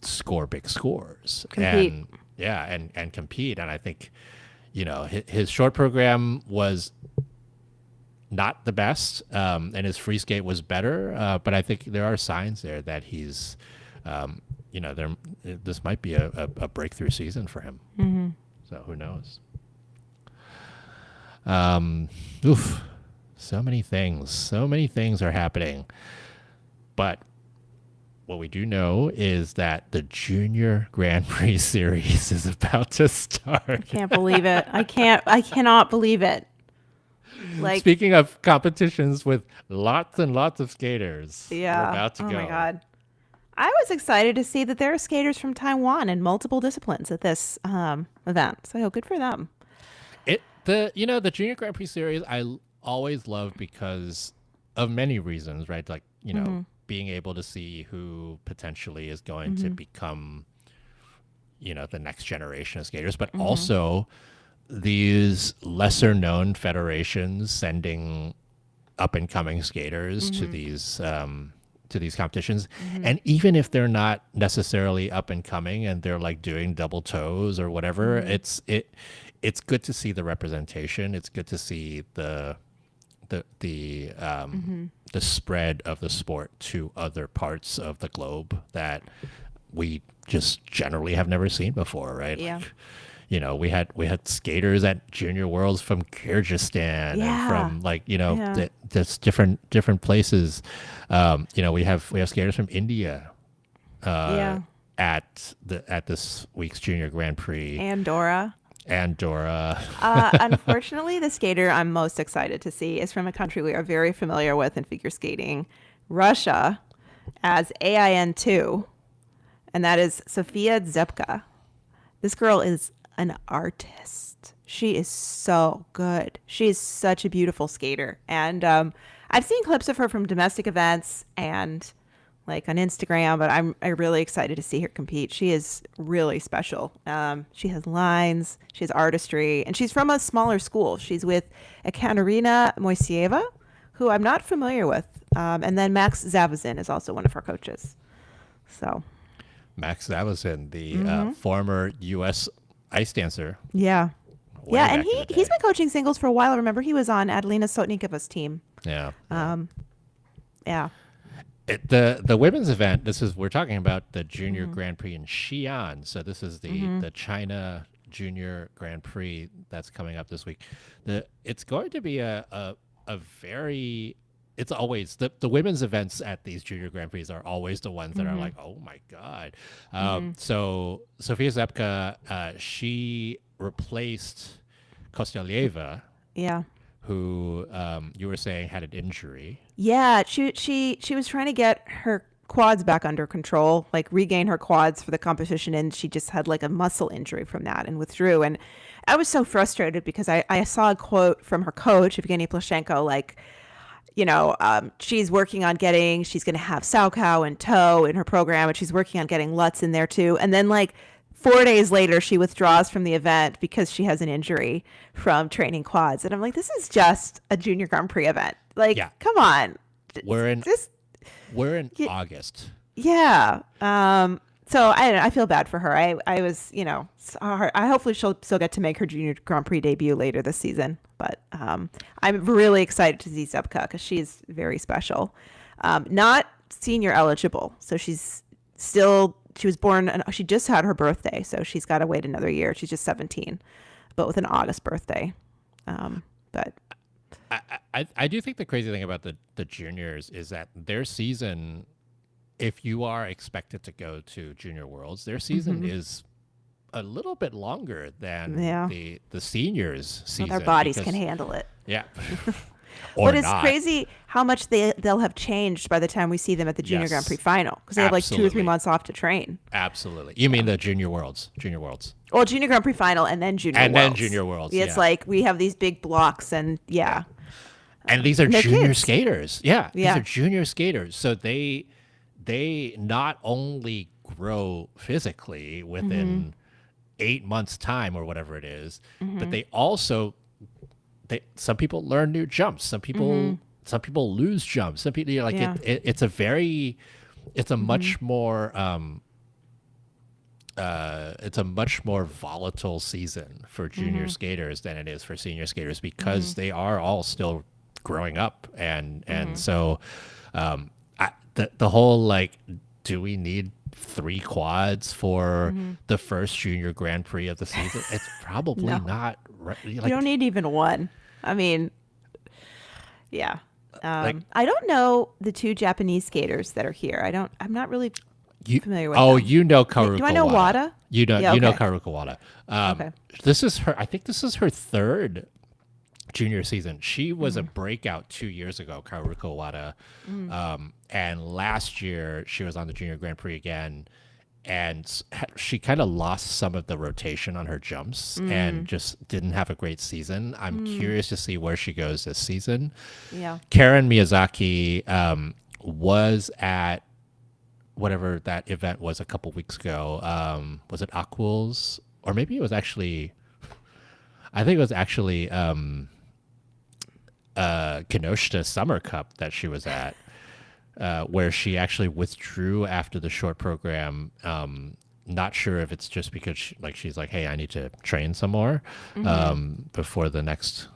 score big scores, Compete. and compete. And I think, his short program was not the best, and his free skate was better. But I think there are signs there that he's, this might be a breakthrough season for him. So who knows? So many things are happening. But what we do know is that the Junior Grand Prix series is about to start. I Can't believe it. I cannot believe it. Like, speaking of competitions with lots and lots of skaters, yeah. we're about to go. Oh my God. I was excited to see that there are skaters from Taiwan in multiple disciplines at this event. So good for them. The Junior Grand Prix series I always love because of many reasons, right? Like, being able to see who potentially is going to become, the next generation of skaters, but also these lesser known federations sending up and coming skaters to these competitions. And even if they're not necessarily up and coming and they're like doing double toes or whatever, it's good to see the representation. It's good to see the spread of the sport to other parts of the globe that we just generally have never seen before, right? Yeah. Like, we had skaters at Junior Worlds from Kyrgyzstan and from just different places. We have skaters from India at this week's Junior Grand Prix. Andorra. Unfortunately, the skater I'm most excited to see is from a country we are very familiar with in figure skating, Russia, as AIN2, and that is Sofia Zepka. This girl is an artist. She is so good. She is such a beautiful skater. And I've seen clips of her from domestic events and like on Instagram, but I'm really excited to see her compete. She is really special. She has lines, she has artistry, and she's from a smaller school. She's with Ekaterina Moiseyeva, who I'm not familiar with. And then Max Zavazin is also one of her coaches. So Max Zavazin, the former U.S. ice dancer. Yeah. And he's been coaching singles for a while. Remember, he was on Adelina Sotnikova's team. Yeah. Yeah. The women's event, we're talking about the Junior Grand Prix in Xi'an. So this is the China Junior Grand Prix that's coming up this week. It's going to be it's always the women's events at these Junior Grand Prix are always the ones that are like, oh my God. So Sofia Zepka, she replaced Kostyalieva. Yeah. Who you were saying had an injury. Yeah, she was trying to get her quads back under control, like regain her quads for the competition, and she just had like a muscle injury from that and withdrew. And I was so frustrated because I saw a quote from her coach, Evgeny Plashenko, like, she's working on she's going to have Saukow and Toe in her program, and she's working on getting Lutz in there too. And then like 4 days later, she withdraws from the event because she has an injury from training quads. And I'm like, this is just a Junior Grand Prix event. Like, come on. We're in August. Yeah. So I feel bad for her. I was, I hopefully she'll still get to make her Junior Grand Prix debut later this season. But I'm really excited to see Zepka because she's very special. Not senior eligible, so she was born and she just had her birthday, so she's got to wait another year. She's just 17, but with an August birthday. But I do think the crazy thing about the juniors is that their season, if you are expected to go to Junior Worlds, their season is a little bit longer than the seniors season. Well, their bodies can handle it. Yeah. But it's crazy how much they'll have changed by the time we see them at the Junior Grand Prix final, because they have like 2 or 3 months off to train. Absolutely. You mean the Junior Worlds? Junior Worlds. Well, Junior Grand Prix final and then Junior Worlds. And then Junior Worlds. It's like we have these big blocks and And these are junior kids. skaters. Yeah. These are junior skaters. So they not only grow physically within 8 months time or whatever it is, but they also some people learn new jumps. Some people lose jumps. Some people it's a much more it's a much more volatile season for junior skaters than it is for senior skaters, because they are all still growing up, and so the whole like, do we need 3 quads for the first Junior Grand Prix of the season? It's probably not. Like, you don't need even 1. I mean, yeah. I don't know the 2 Japanese skaters that are here. I'm not really familiar with them. You know Karuka. Do I know Wada? You know Karuka Wada. Okay. This is her. I think this is her 3rd junior season. She was a breakout 2 years ago, Karuka Wada, and last year she was on the Junior Grand Prix again, and she kind of lost some of the rotation on her jumps and just didn't have a great season. I'm curious to see where she goes this season. Yeah. Karen Miyazaki was at whatever that event was a couple weeks ago. Was it Aquils? Or maybe it was actually, I think it was actually Kinoshita Summer Cup that she was at, where she actually withdrew after the short program. Not sure if it's just because she's like, hey, I need to train some more before the next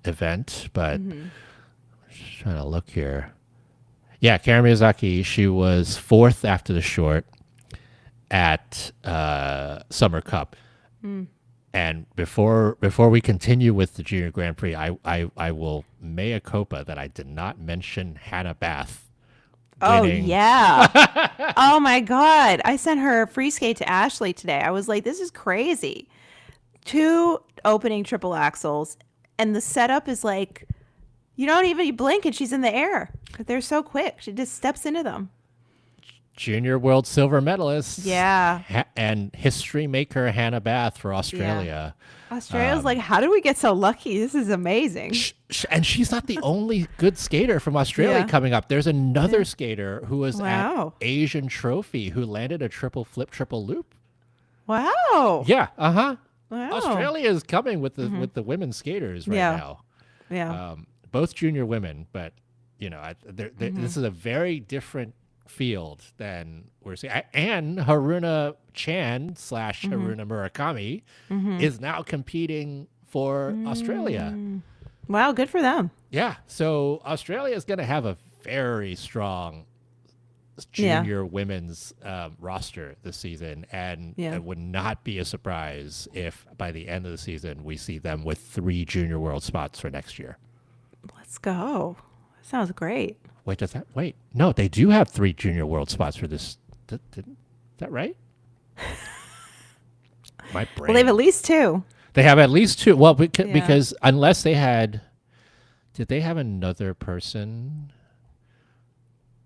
event. But just trying to look here. Yeah, Karen Miyazaki, she was 4th after the short at Summer Cup. And before we continue with the Junior Grand Prix, I will mea culpa that I did not mention Hannah Bath winning. Oh, yeah. Oh, my God. I sent her a free skate to Ashley today. I was like, this is crazy. 2 opening triple axels, and the setup is like, you blink and she's in the air. They're so quick. She just steps into them. Junior World silver medalist. Yeah. And history maker Hannah Bath for Australia. Yeah. Australia's like, how did we get so lucky? This is amazing. And she's not the only good skater from Australia coming up. There's another skater who was at Asian Trophy who landed a triple flip, triple loop. Wow. Yeah. Wow. Australia is coming with the women's skaters right now. Yeah. Both junior women, but this is a very different field than we're seeing. And Haruna Chan / Haruna Murakami is now competing for Australia. Wow, good for them. Yeah, so Australia is going to have a very strong junior women's roster this season, and it would not be a surprise if by the end of the season we see them with 3 Junior World spots for next year. Let's go. That sounds great. Wait, no, they do have 3 Junior World spots for this. Is that right? My brain. Well, they have at least 2. They have at least 2. Well, because unless they did they have another person?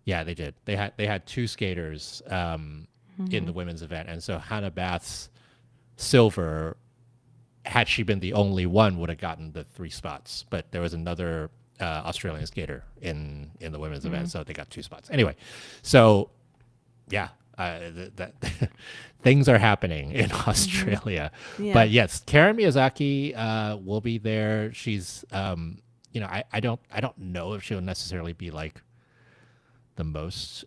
Yeah, they did. They had 2 skaters in the women's event, and so Hannah Bath's silver, had she been the only one, would have gotten the 3 spots. But there was another Australian skater in the women's event, so they got 2 spots. Anyway, so yeah, things are happening in Australia. But yes, Karen Miyazaki will be there. She's I don't know if she'll necessarily be like the most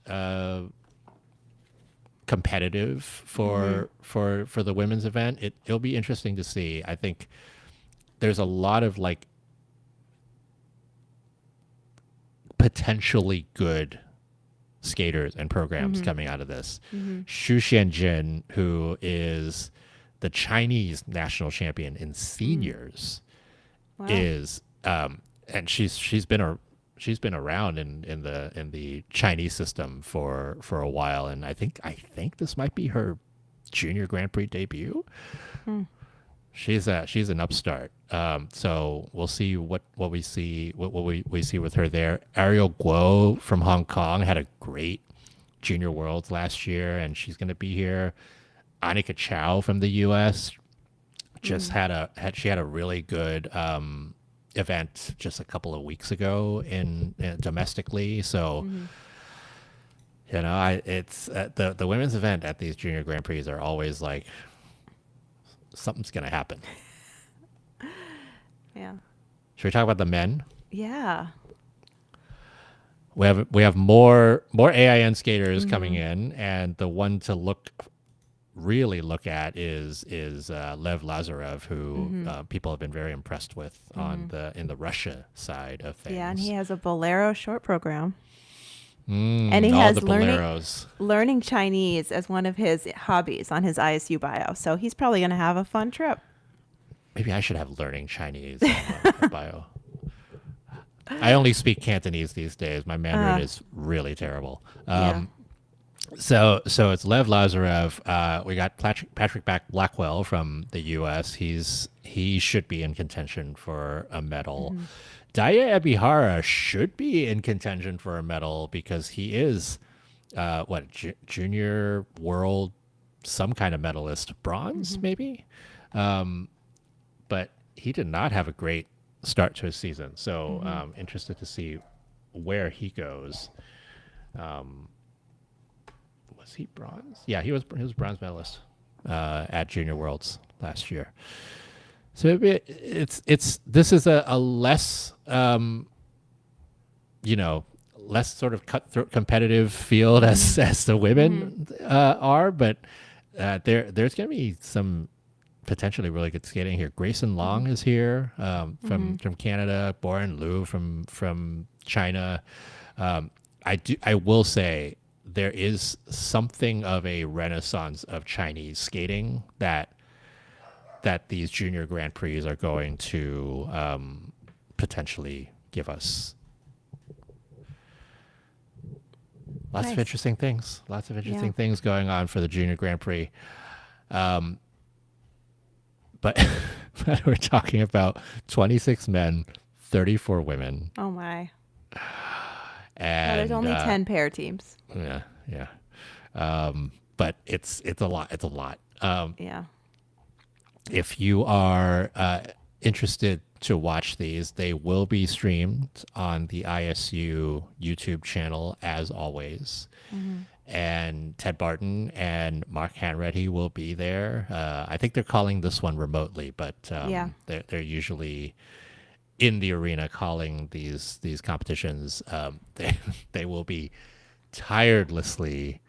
competitive for the women's event. It'll be interesting to see. I think there's a lot of like potentially good skaters and programs coming out of this. Xu Xianjin, who is the Chinese national champion in seniors, is and she's been around in the Chinese system for a while, and I think this might be her Junior Grand Prix debut. She's an upstart. So we'll see what we see with her there. Ariel Guo from Hong Kong had a great Junior Worlds last year, and she's going to be here. Annika Chow from the U.S. just had a really good event just a couple of weeks ago in domestically. So it's the women's event at these Junior Grand Prix are always like something's going to happen. Yeah. Should we talk about the men? Yeah. We have more AIN skaters coming in, and the one to really look at is Lev Lazarev, who people have been very impressed with in the Russia side of things. Yeah, and he has a Bolero short program. And he has learning Chinese as one of his hobbies on his ISU bio. So he's probably going to have a fun trip. Maybe I should have learning Chinese on my bio. I only speak Cantonese these days. My Mandarin is really terrible. So it's Lev Lazarev. We got Patrick Blackwell from the U.S. He should be in contention for a medal. Daya Ebihara should be in contention for a medal because he is junior world some kind of medalist, bronze maybe. But he did not have a great start to his season. So interested to see where he goes. Was he bronze? Yeah, he was bronze medalist at Junior Worlds last year. So this is a less less sort of cutthroat competitive field as the women are, but there's going to be some potentially really good skating here. Grayson Long is here from Canada. Boren Liu from China. I will say there is something of a renaissance of Chinese skating that these Junior Grand Prix are going to potentially give us. Lots of interesting things. Lots of interesting things going on for the Junior Grand Prix. But we're talking about 26 men, 34 women. Oh my. And there's only 10 pair teams. Yeah. But it's a lot. It's a lot. If you are interested to watch these, they will be streamed on the ISU YouTube channel as always. And Ted Barton and Mark Hanratty will be there. I think they're calling this one remotely, but they're usually in the arena calling these competitions. They will be tirelessly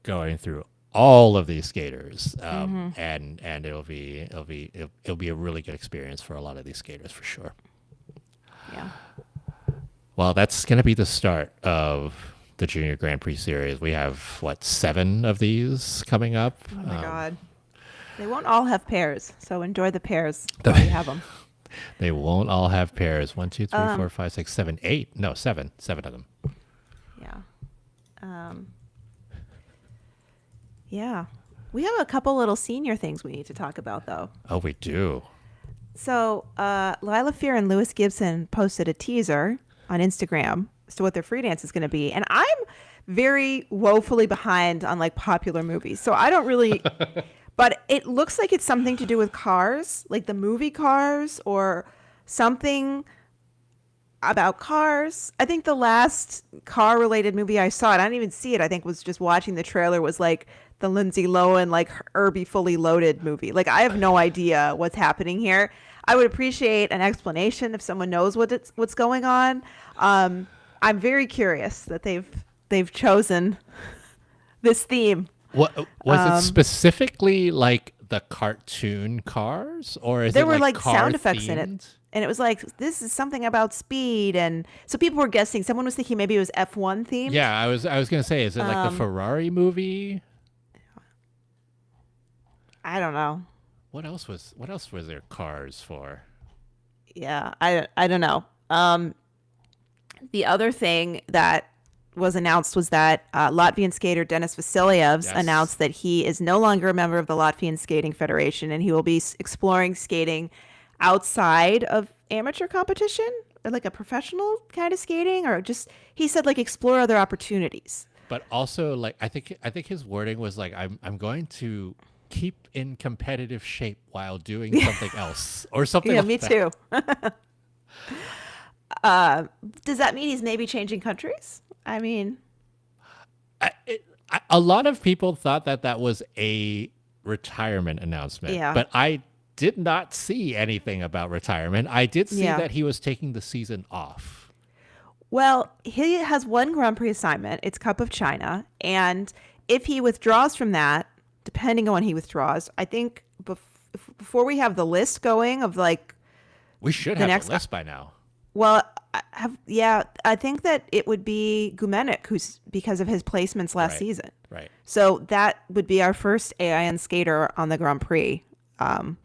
going through all of these skaters, and it'll be a really good experience for a lot of these skaters for sure. Yeah. Well, that's going to be the start of the Junior Grand Prix series. We have 7 of these coming up. Oh my God. They won't all have pairs, so enjoy the pairs while you have them. They won't all have pairs. 1, 2, 3, 4, 5, 6, 7, 8. No, 7 of them. Yeah. Yeah. We have a couple little senior things we need to talk about, though. Oh, we do. So Lila Fear and Lewis Gibson posted a teaser on Instagram as to what their free dance is going to be. And I'm very woefully behind on like popular movies. So I don't really, but it looks like it's something to do with Cars, like the movie Cars or something about cars. I think the last car related movie I saw, and I didn't even see it, I think was just watching the trailer, was like the Lindsay Lohan, like Herbie Fully Loaded movie. Like I have no idea what's happening here. I would appreciate an explanation if someone knows what's going on. I'm very curious that they've chosen this theme. What was it specifically like the cartoon cars, or is There it were like like car sound effects in it. themed? And it was like, this is something about speed. And so people were guessing. Someone was thinking maybe it was F1 themed. Yeah, I was gonna say, is it like the Ferrari movie? I don't know. What else was there cars for? Yeah, I don't know. The other thing that was announced was that Latvian skater Denis Vasilyevs Yes. announced that he is no longer a member of the Latvian Skating Federation, and he will be exploring skating outside of amateur competition, or like a professional kind of skating, or just, he said, like, explore other opportunities. But also, like, I think his wording was like, I'm going to keep in competitive shape while doing something else or something Yeah, like me that. too. Does that mean he's maybe changing countries? I mean, A lot of people thought that was a retirement announcement, Yeah. but I did not see anything about retirement. I did see Yeah. that he was taking the season off. well, he has one Grand Prix assignment. It's Cup of China. And if he withdraws from that, depending on when he withdraws, I think before we have the list going of like, We should The have next- a list by now. well, I think that it would be Gumenik, who's, because of his placements last Right. season. Right. So that would be our first AIN skater on the Grand Prix,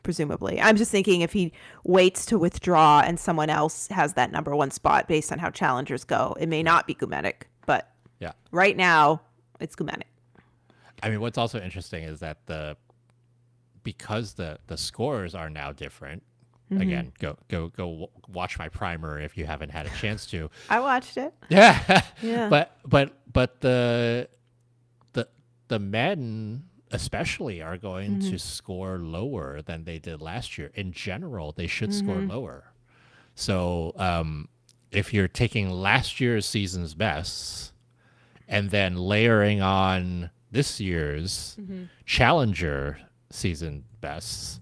presumably. I'm just thinking if he waits to withdraw and someone else has that number one spot based on how challengers go, it may not be Gumenik. But Yeah. right now, it's Gumenik. I mean, what's also interesting is that because the scores are now different. Again, go watch my primer if you haven't had a chance to. I watched it. Yeah. Yeah. But the men especially are going to score lower than they did last year. In general, they should score lower. So if you're taking last year's season's bests and then layering on this year's challenger season bests,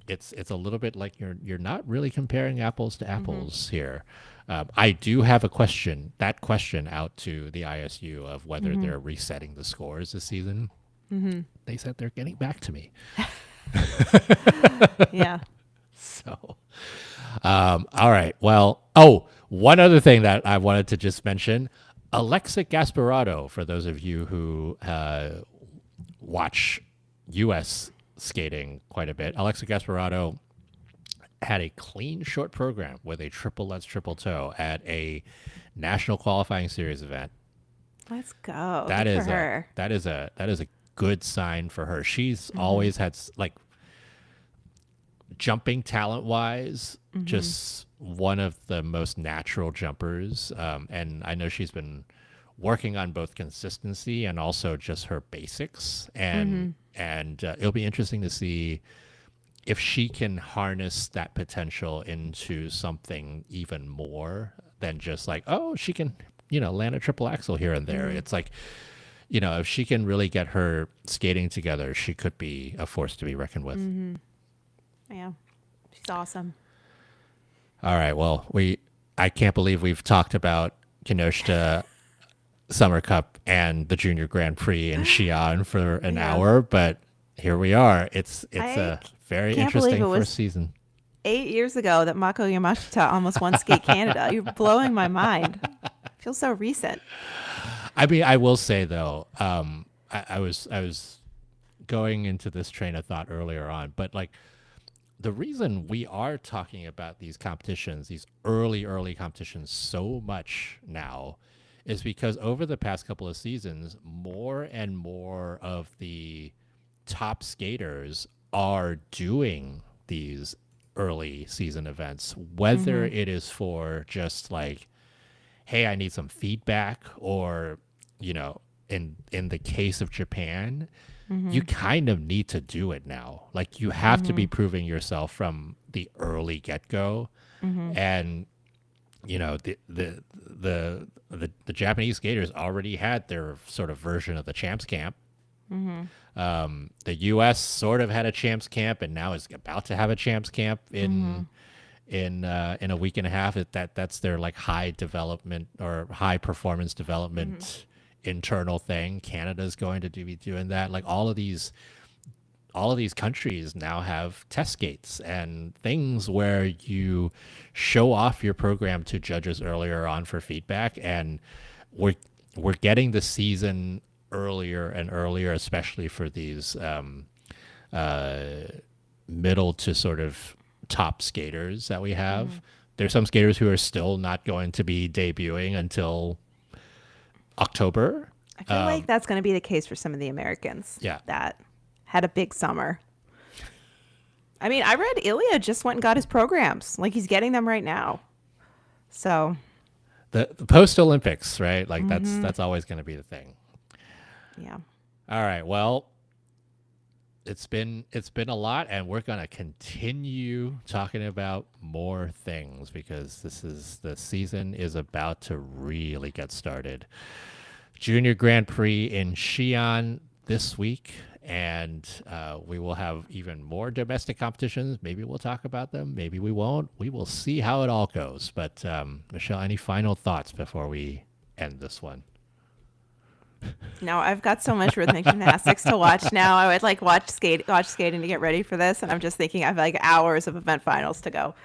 it's a little bit like you're not really comparing apples to apples here. I do have a question out to the ISU of whether they're resetting the scores this season. They said they're getting back to me. Yeah. So, all right. Well, one other thing that I wanted to just mention, Alexa Gasparotto, for those of you who watch U.S. skating quite a bit, Alexa Gasparotto had a clean short program with a triple lutz triple toe at a national qualifying series event. Let's go. That Good is for her. that is a good sign for her. She's always had like jumping talent wise, just one of the most natural jumpers. And I know she's been working on both consistency and also just her basics. And it'll be interesting to see if she can harness that potential into something even more than just like, oh, she can, land a triple axel here and there. It's like, if she can really get her skating together, she could be a force to be reckoned with. Yeah. She's awesome. All right. Well, I can't believe we've talked about Kinoshita Summer Cup and the Junior Grand Prix in Xi'an for an hour, but here we are. It's a very can't believe interesting it was first season. 8 years ago that Mako Yamashita almost won Skate Canada. You're blowing my mind. Feels so recent. I mean, I will say though, I was going into this train of thought earlier on, but like the reason we are talking about these competitions, these early competitions so much now is because over the past couple of seasons, more and more of the top skaters are doing these early season events, whether it is for just like, hey, I need some feedback, or, in the case of Japan, you kind of need to do it now. Like you have to be proving yourself from the early get-go. And the Japanese skaters already had their sort of version of the Champs Camp. The U.S. sort of had a Champs Camp, and now is about to have a Champs Camp in a week and a half. That's their like high development or high performance development internal thing. Canada's going to be doing that. Like all of these countries now have test gates and things where you show off your program to judges earlier on for feedback, and we're getting the season earlier and earlier, especially for these middle to sort of top skaters that we have. There's some skaters who are still not going to be debuting until October. I feel like that's going to be the case for some of the Americans. Yeah. That had a big summer. I mean, I read Ilya just went and got his programs. Like, he's getting them right now. So the post Olympics, right? Like that's always going to be the thing. Yeah. All right. Well, it's been a lot, and we're going to continue talking about more things because the season is about to really get started. Junior Grand Prix in Xi'an this week, and we will have even more domestic competitions. Maybe we'll talk about them. Maybe we won't. We will see how it all goes. But Michelle, any final thoughts before we end this one? No, I've got so much rhythmic gymnastics to watch now. I would like watch skating to get ready for this, and I'm just thinking I have like hours of event finals to go.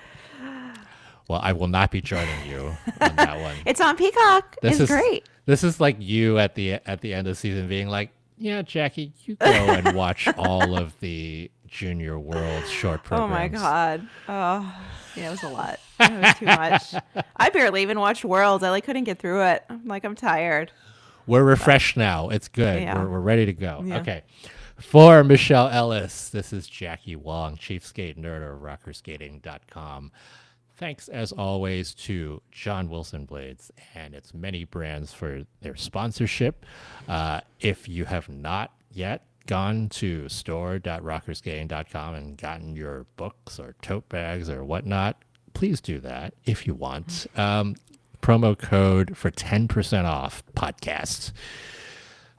Well, I will not be joining you on that one. It's on Peacock. It's great. This is like you at the end of the season being like, yeah, Jackie, you go and watch all of the Junior World short programs. Oh my God. Oh, yeah, it was a lot. It was too much. I barely even watched Worlds. I like couldn't get through it. I'm tired. We're refreshed now. It's good. Yeah. We're ready to go. Yeah. Okay. For Michelle Ellis, this is Jackie Wong, Chief Skate Nerd of rockerskating.com. Thanks, as always, to John Wilson Blades and its many brands for their sponsorship. If you have not yet gone to store.rockerskating.com and gotten your books or tote bags or whatnot, please do that if you want. Promo code for 10% off podcasts.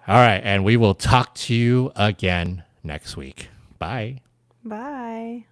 All right, and we will talk to you again next week. Bye. Bye.